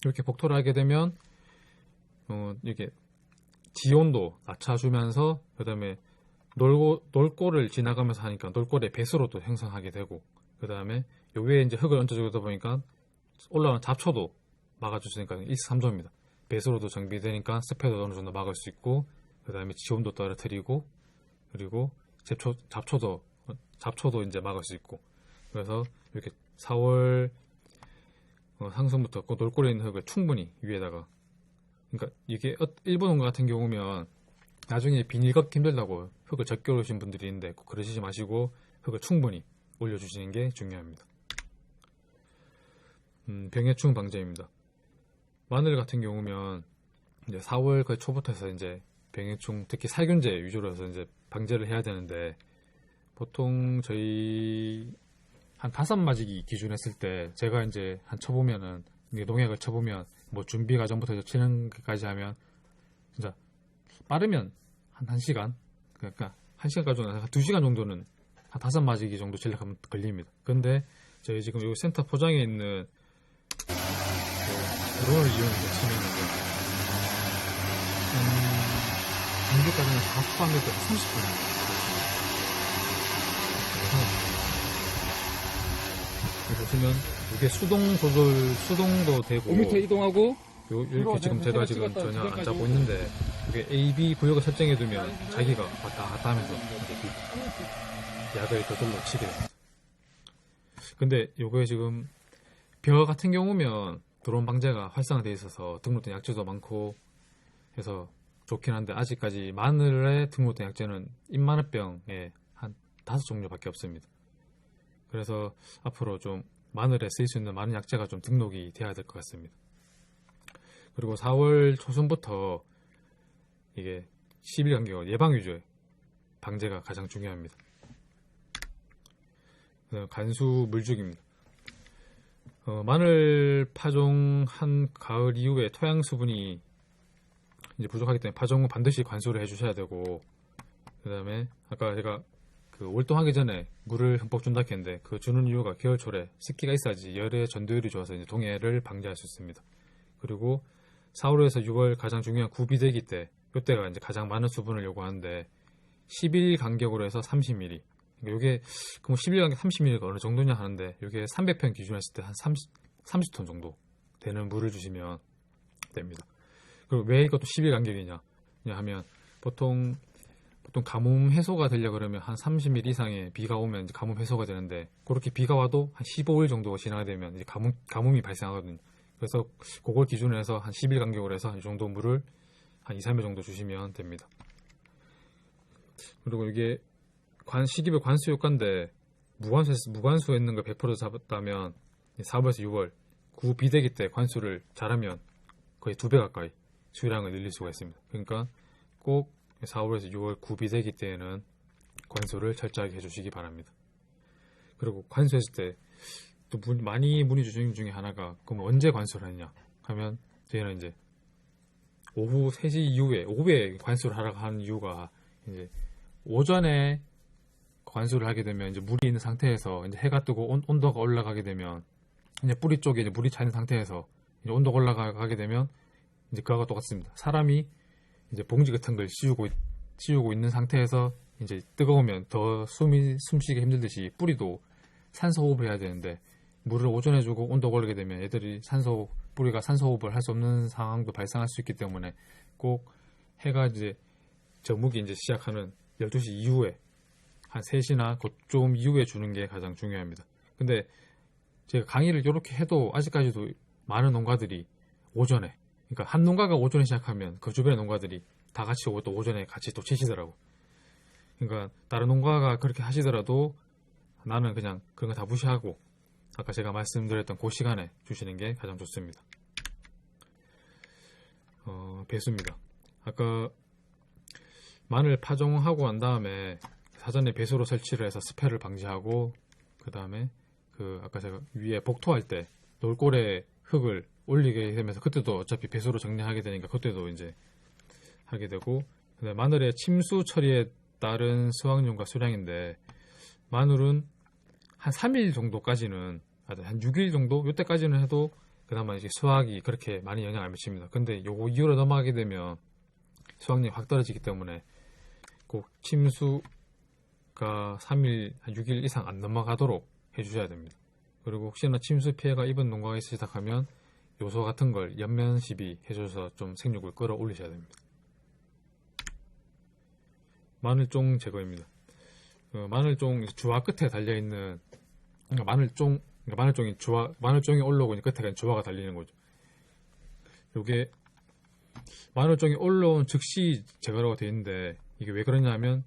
이렇게 복토를 하게 되면 이렇게 지온도 낮춰주면서 그다음에 놀골을 지나가면서 하니까 놀골의 배수로도 형성하게 되고 그다음에 요 위에 이제 흙을 얹어주다 보니까 올라오는 잡초도 막아주시니까 일석삼조입니다. 배수로도 정비되니까 습해도 어느 정도 막을 수 있고 그다음에 지온도 떨어뜨리고 그리고 잡초도 이제 막을 수 있고 그래서 이렇게 4월 상순부터 그 놀골에 있는 흙을 충분히 위에다가 그러니까 이게 일본 온 같은 경우면 나중에 비닐 걷기 힘들다고 흙을 적게 올리신 분들이 있는데 꼭 그러시지 마시고 흙을 충분히 올려주시는 게 중요합니다. 병해충 방제입니다. 마늘 같은 경우면 이제 4월 거의 초부터 해서 이제 병해충 특히 살균제 위주로 해서 이제 방제를 해야 되는데 보통 저희 한 5마지기 기준 했을 때 제가 이제 한 쳐보면은 농약을 쳐보면 뭐 준비 과정부터 치는 것까지 하면 진짜 빠르면 한 1시간 그러니까 1시간까지는 한 2시간 정도는 한 5마지기 정도 전략하면 걸립니다. 근데 저희 지금 이 센터 포장에 있는 드론을 이용해서 치면은 준비까지는 다 포함해서 30분입니다. 보시면 이게 수동도 되고 5m 이동하고 이렇게 지금 제가 지금 전혀 안 잡고 있는데 이게 A/B 구역을 설정해두면 자기가 왔다 갔다 하면서 약을 저절로 치게 됩니다. 근데 요거에 지금 벼 같은 경우면 드론 방제가 활성화되어 있어서 등록된 약재도 많고 해서 좋긴 한데 아직까지 마늘에 등록된 약재는 잎마늘병에 한 5종류밖에 없습니다. 그래서 앞으로 좀 마늘에 쓰일 수 있는 많은 약재가 좀 등록이 돼야 될 것 같습니다. 그리고 4월 초순부터 이게 10일 간격으로 예방위주의 방제가 가장 중요합니다. 간수 물주기입니다. 마늘 파종한 가을 이후에 토양 수분이 이제 부족하기 때문에 파종 후 반드시 관수를 해주셔야 되고 그 다음에 아까 제가 그 월동하기 전에 물을 흠뻑 준다 했는데 그 주는 이유가 겨울철에 습기가 있어야지 열의 전도율이 좋아서 이제 동해를 방지할 수 있습니다. 그리고 4월에서 6월 가장 중요한 구비대기 때 이때가 이제 가장 많은 수분을 요구하는데 10일 간격으로 해서 30mm 이게 그럼 10일 간격 30mm가 어느 정도냐 하는데 이게 300평 기준 했을 때 한 30톤 정도 되는 물을 주시면 됩니다. 그리고 왜 이것도 10일 간격이냐 하면 보통 가뭄 해소가 되려고 그러면 한 30mm 이상의 비가 오면 이제 가뭄 해소가 되는데 그렇게 비가 와도 한 15일 정도가 지나게 되면 이제 가뭄이 발생하거든요. 그래서 그걸 기준으로 해서 한 10일 간격으로 해서 이 정도 물을 한 2, 3일 정도 주시면 됩니다. 그리고 이게 시기별 관수 효과인데 무관수에 있는 걸 100% 잡았다면 4월에서 6월 구비대기 때 관수를 잘하면 거의 2배 가까이 수량을 늘릴 수가 있습니다. 그러니까 꼭 4월에서 6월 구비대기 때에는 관수를 철저하게 해주시기 바랍니다. 그리고 관수했을 때 또 많이 문의 주신 중에 하나가 그럼 언제 관수를 하느냐 하면 저희는 이제 오후 3시 이후에 오후에 관수를 하라고 하는 이유가 이제 오전에 관수를 하게 되면 이제 물이 있는 상태에서 이제 해가 뜨고 온도가 올라가게 되면 이제 뿌리 쪽에 이제 물이 차 있는 상태에서 이제 온도가 올라가게 되면 이제 그거와 똑같습니다. 사람이 이제 봉지 같은 걸 씌우고 있는 상태에서 이제 뜨거우면 더 숨쉬기 힘들듯이 뿌리도 산소 호흡을 해야 되는데 물을 오전에 주고 온도가 오르게 되면 애들이 뿌리가 산소 호흡을 할 수 없는 상황도 발생할 수 있기 때문에 꼭 해가 이제 저무기 이제 시작하는 12시 이후에 한 3시나 그좀 이후에 주는 게 가장 중요합니다. 근데 제가 강의를 이렇게 해도 아직까지도 많은 농가들이 오전에 그러니까 한 농가가 오전에 시작하면 그 주변의 농가들이 다 같이 또 오전에 같이 또 치시더라고. 그러니까 다른 농가가 그렇게 하시더라도 나는 그냥 그런 거 다 무시하고 아까 제가 말씀드렸던 그 시간에 주시는 게 가장 좋습니다. 배수입니다. 아까 마늘 파종하고 난 다음에 사전에 배수로 설치를 해서 스패를 방지하고 그 다음에 아까 제가 위에 복토할 때 놀골에 흙을 올리게 되면서 그때도 어차피 배수로 정리하게 되니까 그때도 이제 하게 되고 그다음에 마늘의 침수 처리에 따른 수확량과 수량인데 마늘은 한 3일 정도까지는 한 6일 정도 이때까지는 해도 그나마 이제 수확이 그렇게 많이 영향을 안 미칩니다. 근데 요거 이후로 넘어가게 되면 수확량이 확 떨어지기 때문에 꼭 침수가 3일, 한 6일 이상 안 넘어가도록 해주셔야 됩니다. 그리고 혹시나 침수 피해가 입은 농가가 있으시다 하면 요소 같은 걸 옆면 시비 해줘서 좀 생육을 끌어올리셔야 됩니다. 마늘종 제거입니다. 마늘종 주화 끝에 달려있는 마늘종이 올라오고 끝에 주화가 달리는 거죠. 요게 마늘종이 올라온 즉시 제거라고 되어 있는데 이게 왜 그러냐면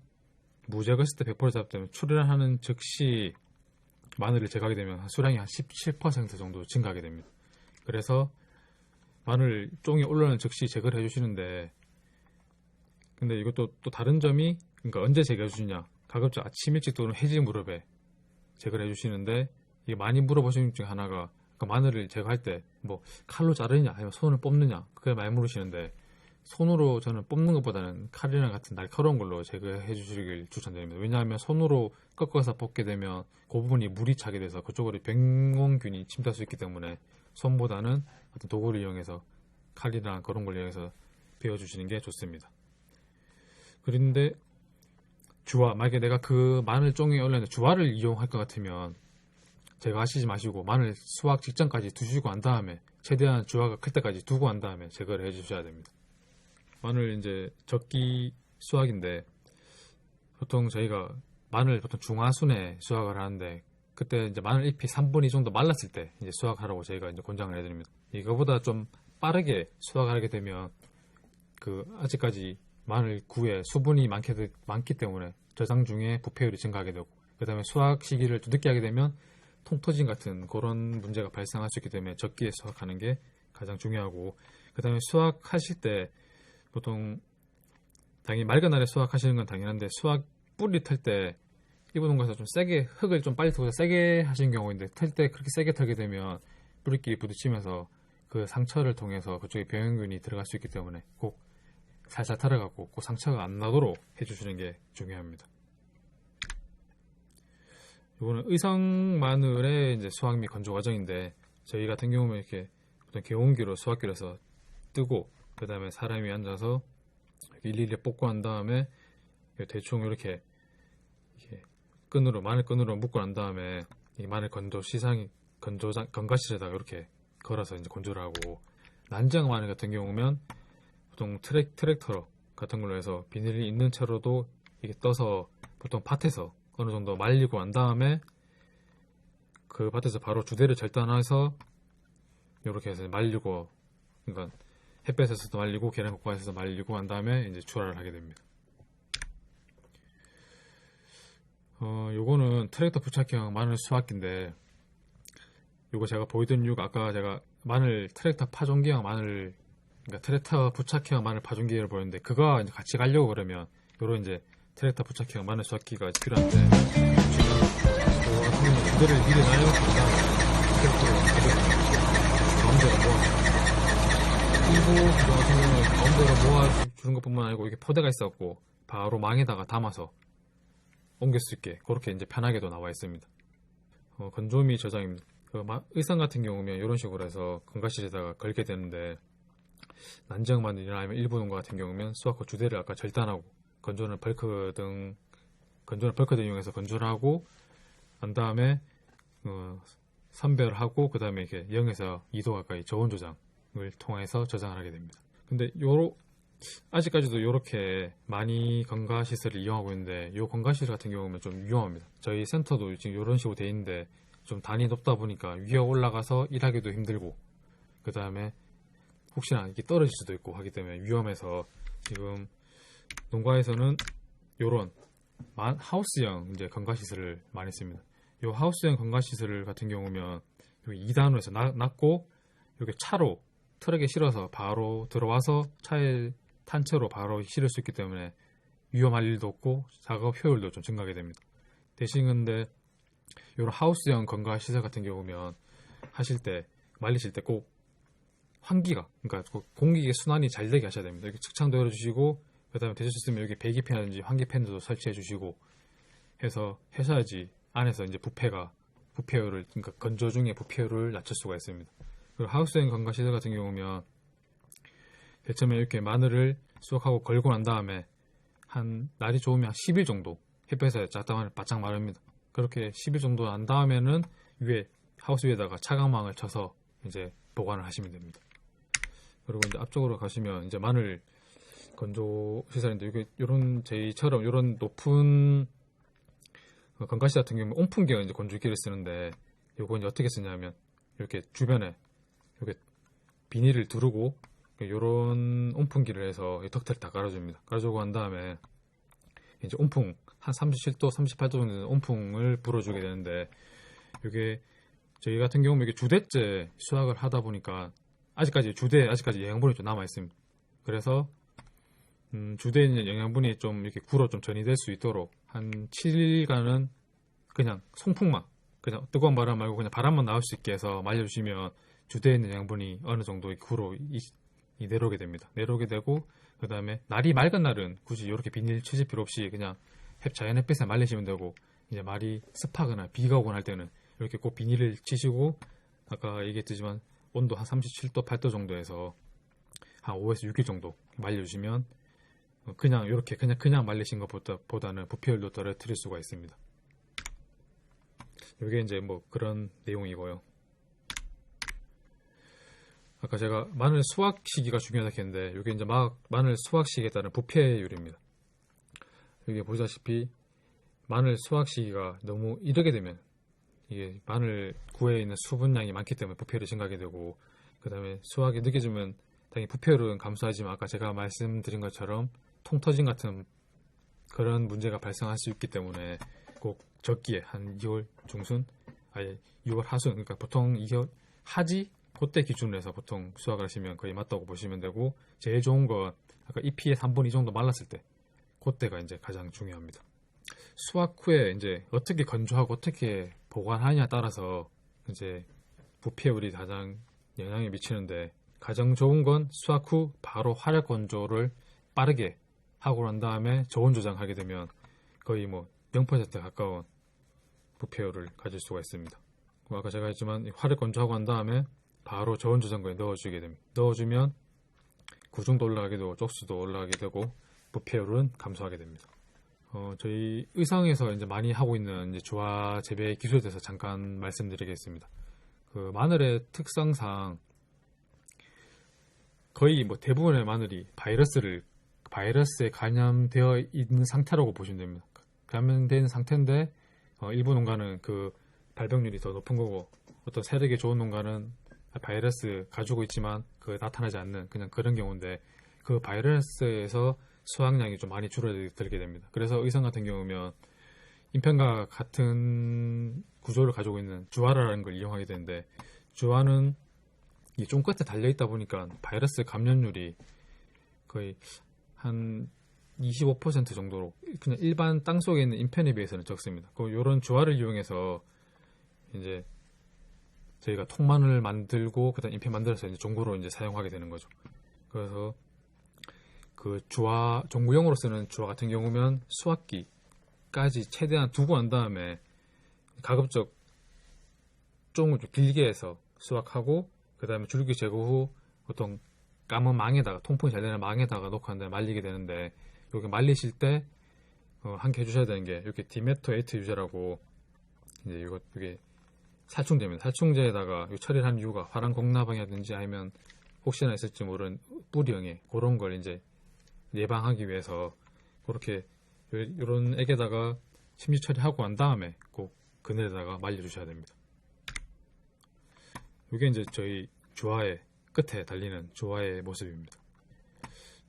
무제거했을 때 100% 잡되면 출현하는 즉시 마늘을 제거하게 되면 수량이 한 17% 정도 증가하게 됩니다. 그래서 마늘종이 올라오는 즉시 제거를 해주시는데 근데 이것도 또 다른 점이 그러니까 언제 제거해 주시냐 가급적 아침 일찍 또는 해질 무렵에 제거를 해주시는데 이게 많이 물어보시는 것 중에 하나가 그러니까 마늘을 제거할 때 뭐 칼로 자르느냐 아니면 손을 뽑느냐 그걸 많이 물으시는데 손으로 저는 뽑는 것보다는 칼이랑 같은 날카로운 걸로 제거해 주시길 추천드립니다. 왜냐하면 손으로 꺾어서 뽑게 되면 그 부분이 물이 차게 돼서 그쪽으로 병원균이 침투할 수 있기 때문에 손보다는 어떤 도구를 이용해서 칼이랑 그런 걸 이용해서 베어주시는 게 좋습니다. 그런데 주화, 만약에 내가 그 마늘종에 올렸는데 주화를 이용할 것 같으면 제거하시지 마시고 마늘 수확 직전까지 두시고 난 다음에 최대한 주화가 클 때까지 두고 난 다음에 제거를 해주셔야 됩니다. 마늘 이제 적기 수확인데 보통 저희가 마늘 보통 중하순에 수확을 하는데 그때 이제 마늘 잎이 3분의 2 정도 말랐을 때 이제 수확하라고 저희가 이제 권장을 해드립니다. 이거보다 좀 빠르게 수확하게 되면 아직까지 마늘 구에 수분이 많기 때문에 저장 중에 부패율이 증가하게 되고 그 다음에 수확 시기를 좀 늦게 하게 되면 통 터짐 같은 그런 문제가 발생할 수 있기 때문에 적기에 수확하는 게 가장 중요하고 그 다음에 수확하실 때 보통 당연히 맑은 날에 수확하시는 건 당연한데 수확 뿌리 털 때 일부 농가에서 좀 세게 흙을 좀 빨리 털어서 세게 하시는 경우인데 털 때 그렇게 세게 털게 되면 뿌리끼리 부딪히면서 그 상처를 통해서 그쪽에 병균이 들어갈 수 있기 때문에 꼭 살살 털어갖고 그 상처가 안 나도록 해주시는 게 중요합니다. 이거는 의성 마늘의 이제 수확 및 건조 과정인데 저희 같은 경우는 이렇게 어떤 개온기로 수확기로 해서 뜨고 그 다음에 사람이 앉아서 일일이 뽑고 난 다음에 대충 이렇게 마늘 끈으로 묶고 난 다음에 이 마늘 건조 건가실에다가 이렇게 걸어서 이제 건조를 하고 난장 마늘 같은 경우면 보통 트랙터 같은 걸로 해서 비닐이 있는 채로도 이게 떠서 보통 밭에서 어느 정도 말리고 난 다음에 그 밭에서 바로 주대를 절단해서 이렇게 해서 말리고 그러니까 햇볕에서도 말리고 계량국과에서도 말리고 난 다음에 이제 출하를 하게 됩니다. 요거는 트랙터 부착형 마늘 수확기인데 요거 제가 보여드린 이유가 아까 제가 마늘 트랙터 파종기형 마늘 그러니까 트랙터 부착형 마늘 파종기를 보였는데 그거 이제 같이 가려고 그러면 요런 이제 트랙터 부착형 마늘 수확기가 필요한데 지금 그 같은 경우는 주대를 미리 놔요. 트랙터로 가운데로 모아 일부 그 같은 경우는 가운데로 모아주는 것뿐만 아니고 이게 포대가 있었고 바로 망에다가 담아서 옮길 수 있게 그렇게 이제 편하게도 나와 있습니다. 건조 및 저장입니다. 의상 같은 경우면 이런 식으로 해서 건가실에다가 걸게 되는데 난지역 마늘이나 아니면 일부 농가 같은 경우면 수확 후 주대를 아까 절단하고 건조는 벌크 등 이용해서 건조를 하고 난 다음에 선별하고 그 다음에 이렇게 0에서 2도 가까이 저온 조장을 통해서 저장을 하게 됩니다. 근데 아직까지도 이렇게 많이 건가시설을 이용하고 있는데 이 건가시설 같은 경우는 좀 위험합니다. 저희 센터도 지금 이런 식으로 돼 있는데 좀 단이 높다 보니까 위에 올라가서 일하기도 힘들고 그 다음에 혹시나 이게 떨어질 수도 있고 하기 때문에 위험해서 지금 농가에서는 이런 하우스형 이제 건가시설을 많이 씁니다. 이 하우스형 건가시설 같은 경우면 여기 2단으로 해서 놨고 이렇게 차로 트럭에 실어서 바로 들어와서 차에 탄 채로 바로 실을 수 있기 때문에 위험할 일도 없고 작업 효율도 좀 증가하게 됩니다. 대신 근데 이런 하우스형 건가 시설 같은 경우면 말리실 때 꼭 환기가 그러니까 공기의 순환이 잘 되게 하셔야 됩니다. 이렇게 측창도 열어주시고 그 다음에 되셨으면 여기 배기팬이라든지 환기팬도 설치해 주시고 해서 하셔야지 안에서 이제 부패율을, 그러니까 건조 중에 부패율을 낮출 수가 있습니다. 그리고 하우스행 건강 시설 같은 경우면 제일 처음에 이렇게 마늘을 수확하고 걸고 난 다음에 한 날이 좋으면 한 10일 정도 햇볕에 짝다마늘 바짝 마릅니다. 그렇게 10일 정도 난 다음에는 위에 하우스 위에다가 차광망을 쳐서 이제 보관을 하시면 됩니다. 그리고 이제 앞쪽으로 가시면 이제 마늘 건조 시설인데 이게 요런 저희처럼 요런 높은 건가시 같은 경우는 온풍기가 이제 건조기를 쓰는데 요거 이제 어떻게 쓰냐면 이렇게 주변에 이렇게 비닐을 두르고 요런 온풍기를 해서 덕트를 다 깔아줍니다. 깔아주고 한 다음에 이제 온풍 한 37도, 38도 정도 되는 온풍을 불어주게 되는데 이게 저희 같은 경우는 이게 주대째 수확을 하다 보니까 아직까지 영양분이 좀 남아 있습니다. 그래서 주대에 있는 영양분이 좀 이렇게 굴어 좀 전이될 수 있도록 한 7일간은 그냥 송풍만, 그냥 뜨거운 바람 말고 그냥 바람만 나올 수 있게 해서 말려주시면 주대에 있는 영양분이 어느 정도 굴어 내려오게 됩니다. 내려오게 되고 그 다음에 날이 맑은 날은 굳이 이렇게 비닐 치실 필요 없이 그냥 자연 햇빛에 말리시면 되고 이제 날이 습하거나 비가 오거나 할 때는 이렇게 꼭 비닐을 치시고 아까 얘기했지만 온도 한 37도, 8도 정도에서 한 5에서 6일 정도 말려주시면 그냥 이렇게 그냥 말리신 것보다는 부피율도 떨어뜨릴 수가 있습니다. 이게 이제 뭐 그런 내용이고요. 아까 제가 마늘 수확 시기가 중요하다고 했는데 이게 이제 마늘 수확 시기에 따른 부패율입니다. 여기 보시다시피 마늘 수확 시기가 너무 이르게 되면 이게 마늘 구에 있는 수분량이 많기 때문에 부패율이 증가하게 되고 그 다음에 수확이 늦어지면 당연히 부패율은 감소하지만 아까 제가 말씀드린 것처럼 통터짐 같은 그런 문제가 발생할 수 있기 때문에 꼭 적기에 한 2월 중순, 아예 6월 하순, 그러니까 보통 2월 하지 그때 기준으로 해서 보통 수확을 하시면 거의 맞다고 보시면 되고 제일 좋은 건 아까 잎의 3분의 2 정도 말랐을 때 그때가 이제 가장 중요합니다. 수확 후에 이제 어떻게 건조하고 어떻게 보관하느냐에 따라서 이제 부패율이 가장 영향을 미치는데 가장 좋은 건 수확 후 바로 화력 건조를 빠르게 하고 난 다음에 저온 저장하게 되면 거의 뭐 0%에 가까운 부패율을 가질 수가 있습니다. 아까 제가 했지만 화력 건조하고 난 다음에 바로 저온 저장고에 넣어주게 됩니다. 넣어주면 구중도 올라가게 되고 쪽수도 올라가게 되고 부패율은 감소하게 됩니다. 저희 의성에서 이제 많이 하고 있는 이제 조화 재배 기술에 대해서 잠깐 말씀드리겠습니다. 그 마늘의 특성상 거의 뭐 대부분의 마늘이 바이러스에 감염되어 있는 상태라고 보시면 됩니다. 감염된 상태인데 일부 농가는 그 발병률이 더 높은 거고 어떤 세력이 좋은 농가는 바이러스 가지고 있지만 그 나타나지 않는 그냥 그런 경우인데 그 바이러스에서 수확량이 좀 많이 줄어들게 됩니다. 그래서 의성 같은 경우면 인편과 같은 구조를 가지고 있는 주화라는 걸 이용하게 되는데 주화는 이 좀 끝에 달려있다 보니까 바이러스 감염률이 거의 한 25% 정도로 그냥 일반 땅 속에 있는 인편에 비해서는 적습니다. 이런 주화를 이용해서 이제 저희가 통마늘 만들고 그다음 인편 만들어서 이제 종구로 이제 사용하게 되는 거죠. 그래서 그 주화 종구용으로 쓰는 주화 같은 경우면 수확기까지 최대한 두고 난 다음에 가급적 종을 좀 길게 해서 수확하고 그 다음에 줄기 제거 후 보통 까만 망에다가 통풍이 잘 되는 망에다가 놓고 한 다음에 말리게 되는데 여기 말리실 때 함께 해주셔야 되는 게 이렇게 디메토 에이트 유제라고 이제 이게 살충제입니다. 살충제에다가 처리를 한 이유가 화랑 공나방이라든지 아니면 혹시나 있을지 모르는 뿌리형에 그런 걸 이제 예방하기 위해서 그렇게 이런 액에다가 심지 처리하고 난 다음에 꼭 그늘에다가 말려주셔야 됩니다. 이게 이제 저희 주화의 끝에 달리는 주화의 모습입니다.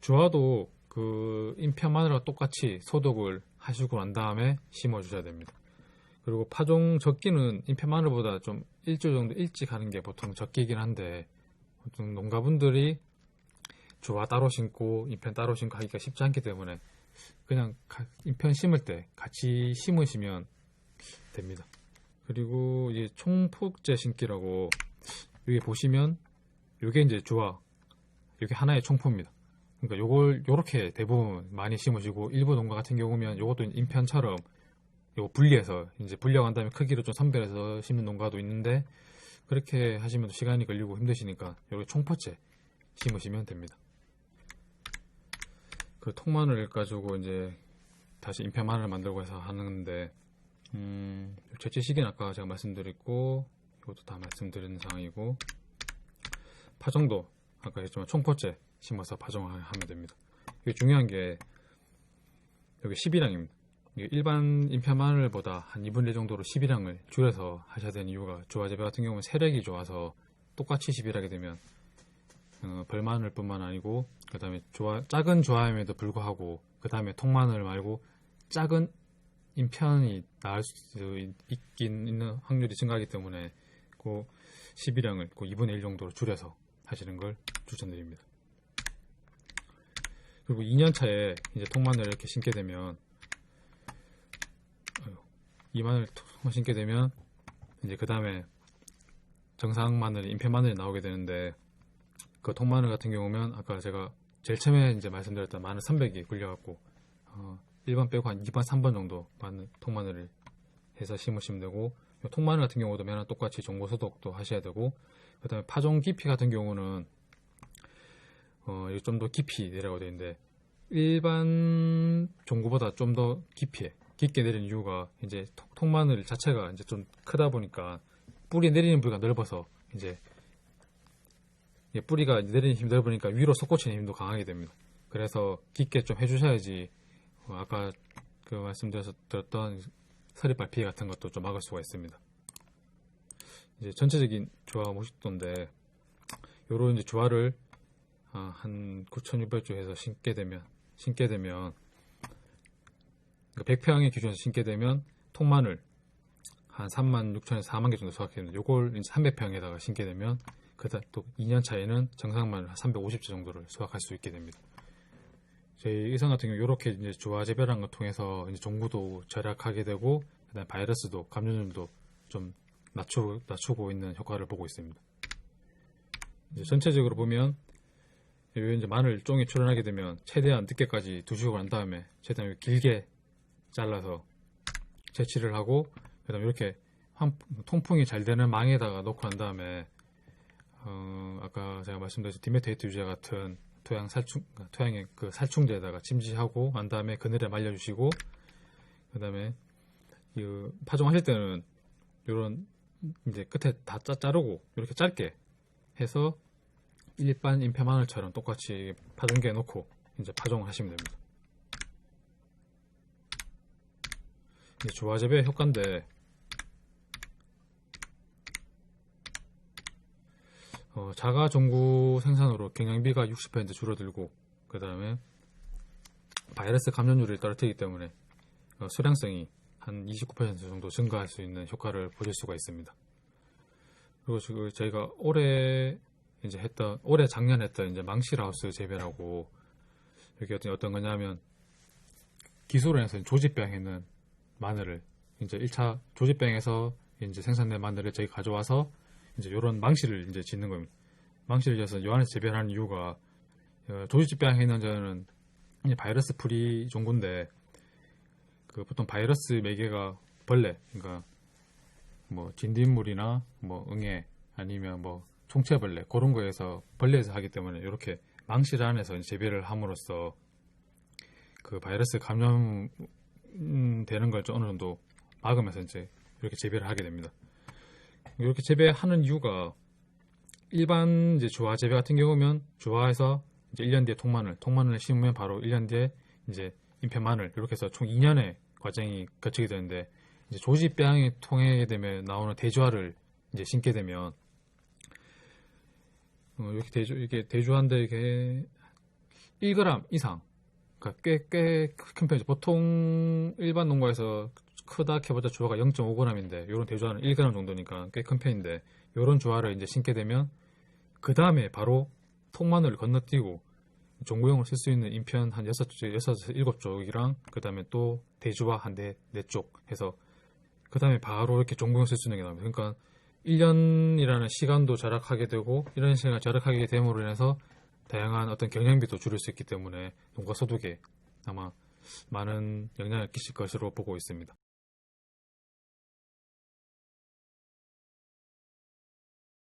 주화도 그 인편 마늘과 똑같이 소독을 하시고 난 다음에 심어주셔야 됩니다. 그리고 파종 적기는 인편 마늘보다 좀 일주일 정도 일찍 하는 게 보통 적기이긴 한데 보통 농가분들이 주화 따로 심고 인편 따로 심고 하기가 쉽지 않기 때문에 그냥 인편 심을 때 같이 심으시면 됩니다. 그리고 이제 총폭제 심기라고 여기 보시면 이게 이제 주화 이게 하나의 총포입니다. 그러니까 요걸 요렇게 대부분 많이 심으시고 일부 농가 같은 경우면 요것도 인편처럼 요거 분리해서 이제 분리한 다음에 크기를 좀 선별해서 심는 농가도 있는데 그렇게 하시면 시간이 걸리고 힘드시니까 요렇게 총포째 심으시면 됩니다. 그 통마늘 가지고 이제 다시 인편 마늘을 만들고 해서 하는데 채취 시기는 아까 제가 말씀드렸고 이것도 다 말씀드리는 상황이고 파종도 아까 했지만 총포째 심어서 파종을 하면 됩니다. 이게 중요한 게 여기 12량입니다. 일반 인편 마늘보다 한 2분의 1 정도로 12량을 줄여서 하셔야 되는 이유가 조화재배 같은 경우는 세력이 좋아서 똑같이 12하게 되면 벌마늘 뿐만 아니고 그 다음에 작은 조화임에도 불구하고 그 다음에 통마늘 말고 작은 인편이 나을 수 있긴 있는 확률이 증가하기 때문에 그 12량을 그 2분의 1 정도로 줄여서 하시는 걸 추천드립니다. 그리고 2년 차에 이제 통마늘을 이렇게 심게 되면 이 마늘 심게 되면 이제 그 다음에 정상 마늘, 인편 마늘이 나오게 되는데 그 통마늘 같은 경우면 아까 제가 제일 처음에 이제 말씀드렸던 마늘 300이 굴려갖고 1번 빼고 한 2번, 3번 정도 통마늘을 해서 심으시면 되고 통마늘 같은 경우도 매년 똑같이 종고 소독도 하셔야 되고 그 다음에 파종 깊이 같은 경우는 좀 더 깊이 내려가야 되는데 일반 종구보다 좀 더 깊게 내리는 이유가 이제 통마늘 자체가 이제 좀 크다 보니까 뿌리 내리는 부위가 넓어서 이제 뿌리가 내리는 힘이 넓으니까 위로 솟구치는 힘도 강하게 됩니다. 그래서 깊게 좀 해주셔야지 아까 그 말씀드렸던 서리발 피해 같은 것도 좀 막을 수가 있습니다. 이제 전체적인 조화 모식도인데 요런 이제 조화를 한 9,600주 해서 심게 되면 100평의 기준에서 심게 되면 통마늘 한 36,000에서 4만 개 정도 수확하게 됩니다. 요걸 이제 300평에다가 심게 되면 그다음 또 2년 차에는 정상마늘 한 350주 정도를 수확할 수 있게 됩니다. 저희 의성 같은 경우 이렇게 이제 조화 재배라는 걸 통해서 이제 종구도 절약하게 되고 그다음 바이러스도 감염률도 좀 낮추고 있는 효과를 보고 있습니다. 이제 전체적으로 보면 이제 마늘 쫑이 출현하게 되면 최대한 늦게까지 두시고 난 다음에 최대한 길게 잘라서 채취를 하고 그다음에 이렇게 통풍이 잘 되는 망에다가 넣고 난 다음에 아까 제가 말씀드린 디메테이트 유제 같은 토양의 그 살충제에다가 침지하고 난 다음에 그늘에 말려주시고 그다음에 파종하실 때는 이런 이제 끝에 다 자르고 이렇게 짧게 해서 일반 인편 마늘처럼 똑같이 파종기에 넣고 이제 파종을 하시면 됩니다. 이제 조화 재배 효과인데 자가 종구 생산으로 경량비가 60% 줄어들고 그 다음에 바이러스 감염률을 떨어뜨리기 때문에 수량성이 한 29% 정도 증가할 수 있는 효과를 보실 수가 있습니다. 그리고 지금 저희가 올해 작년 했던 이제 망실하우스 재배라고 이게 어떤 거냐면 기술원에서 조직병에 있는 마늘을 이제 1차 조직병에서 이제 생산된 마늘을 저희 가져와서 이제 이런 망실을 이제 짓는 겁니다. 망실을 지어서 요 안에서 재배하는 이유가 조직병에 있는 저는 바이러스 프리 종구인데 그 보통 바이러스 매개가 벌레, 그러니까 뭐 진딧물이나 뭐 응애 아니면 뭐 총체벌레 그런 거에서 벌레에서 하기 때문에 이렇게 망실 안에서 재배를 함으로써 그 바이러스 감염 되는 걸 좀 어느 정도 막으면서 이제 이렇게 재배를 하게 됩니다. 이렇게 재배하는 이유가 일반 이제 조화 재배 같은 경우면 조화해서 이제 1년 뒤에 통마늘을 심으면 바로 1년 뒤에 이제 인편 마늘 이렇게 해서 총 2년의 과정이 거치게 되는데 이제 조직병이 통하게 되면 나오는 대조화를 이제 심게 되면 이게 대조화인데 이게 1g 이상 그러니까 꽤 큰 편이죠. 보통 일반 농가에서 크다 해봤자 조화가 0.5g인데 이런 대조화는 1g 정도니까 꽤 큰 편인데 이런 조화를 이제 심게 되면 그 다음에 바로 통마늘을 건너뛰고 종구용으로 쓸 수 있는 인편 한 7쪽이랑 그 다음에 또 대조화 한 4쪽 해서 그 다음에 바로 이렇게 종구용 쓸 수 있는 게 나옵니다. 그러니까 1년이라는 시간도 절약하게 되고 이런 시간을 절약하게 됨으로 인해서 다양한 어떤 경량비도 줄일 수 있기 때문에 농가 소득에 아마 많은 영향을 끼칠 것으로 보고 있습니다.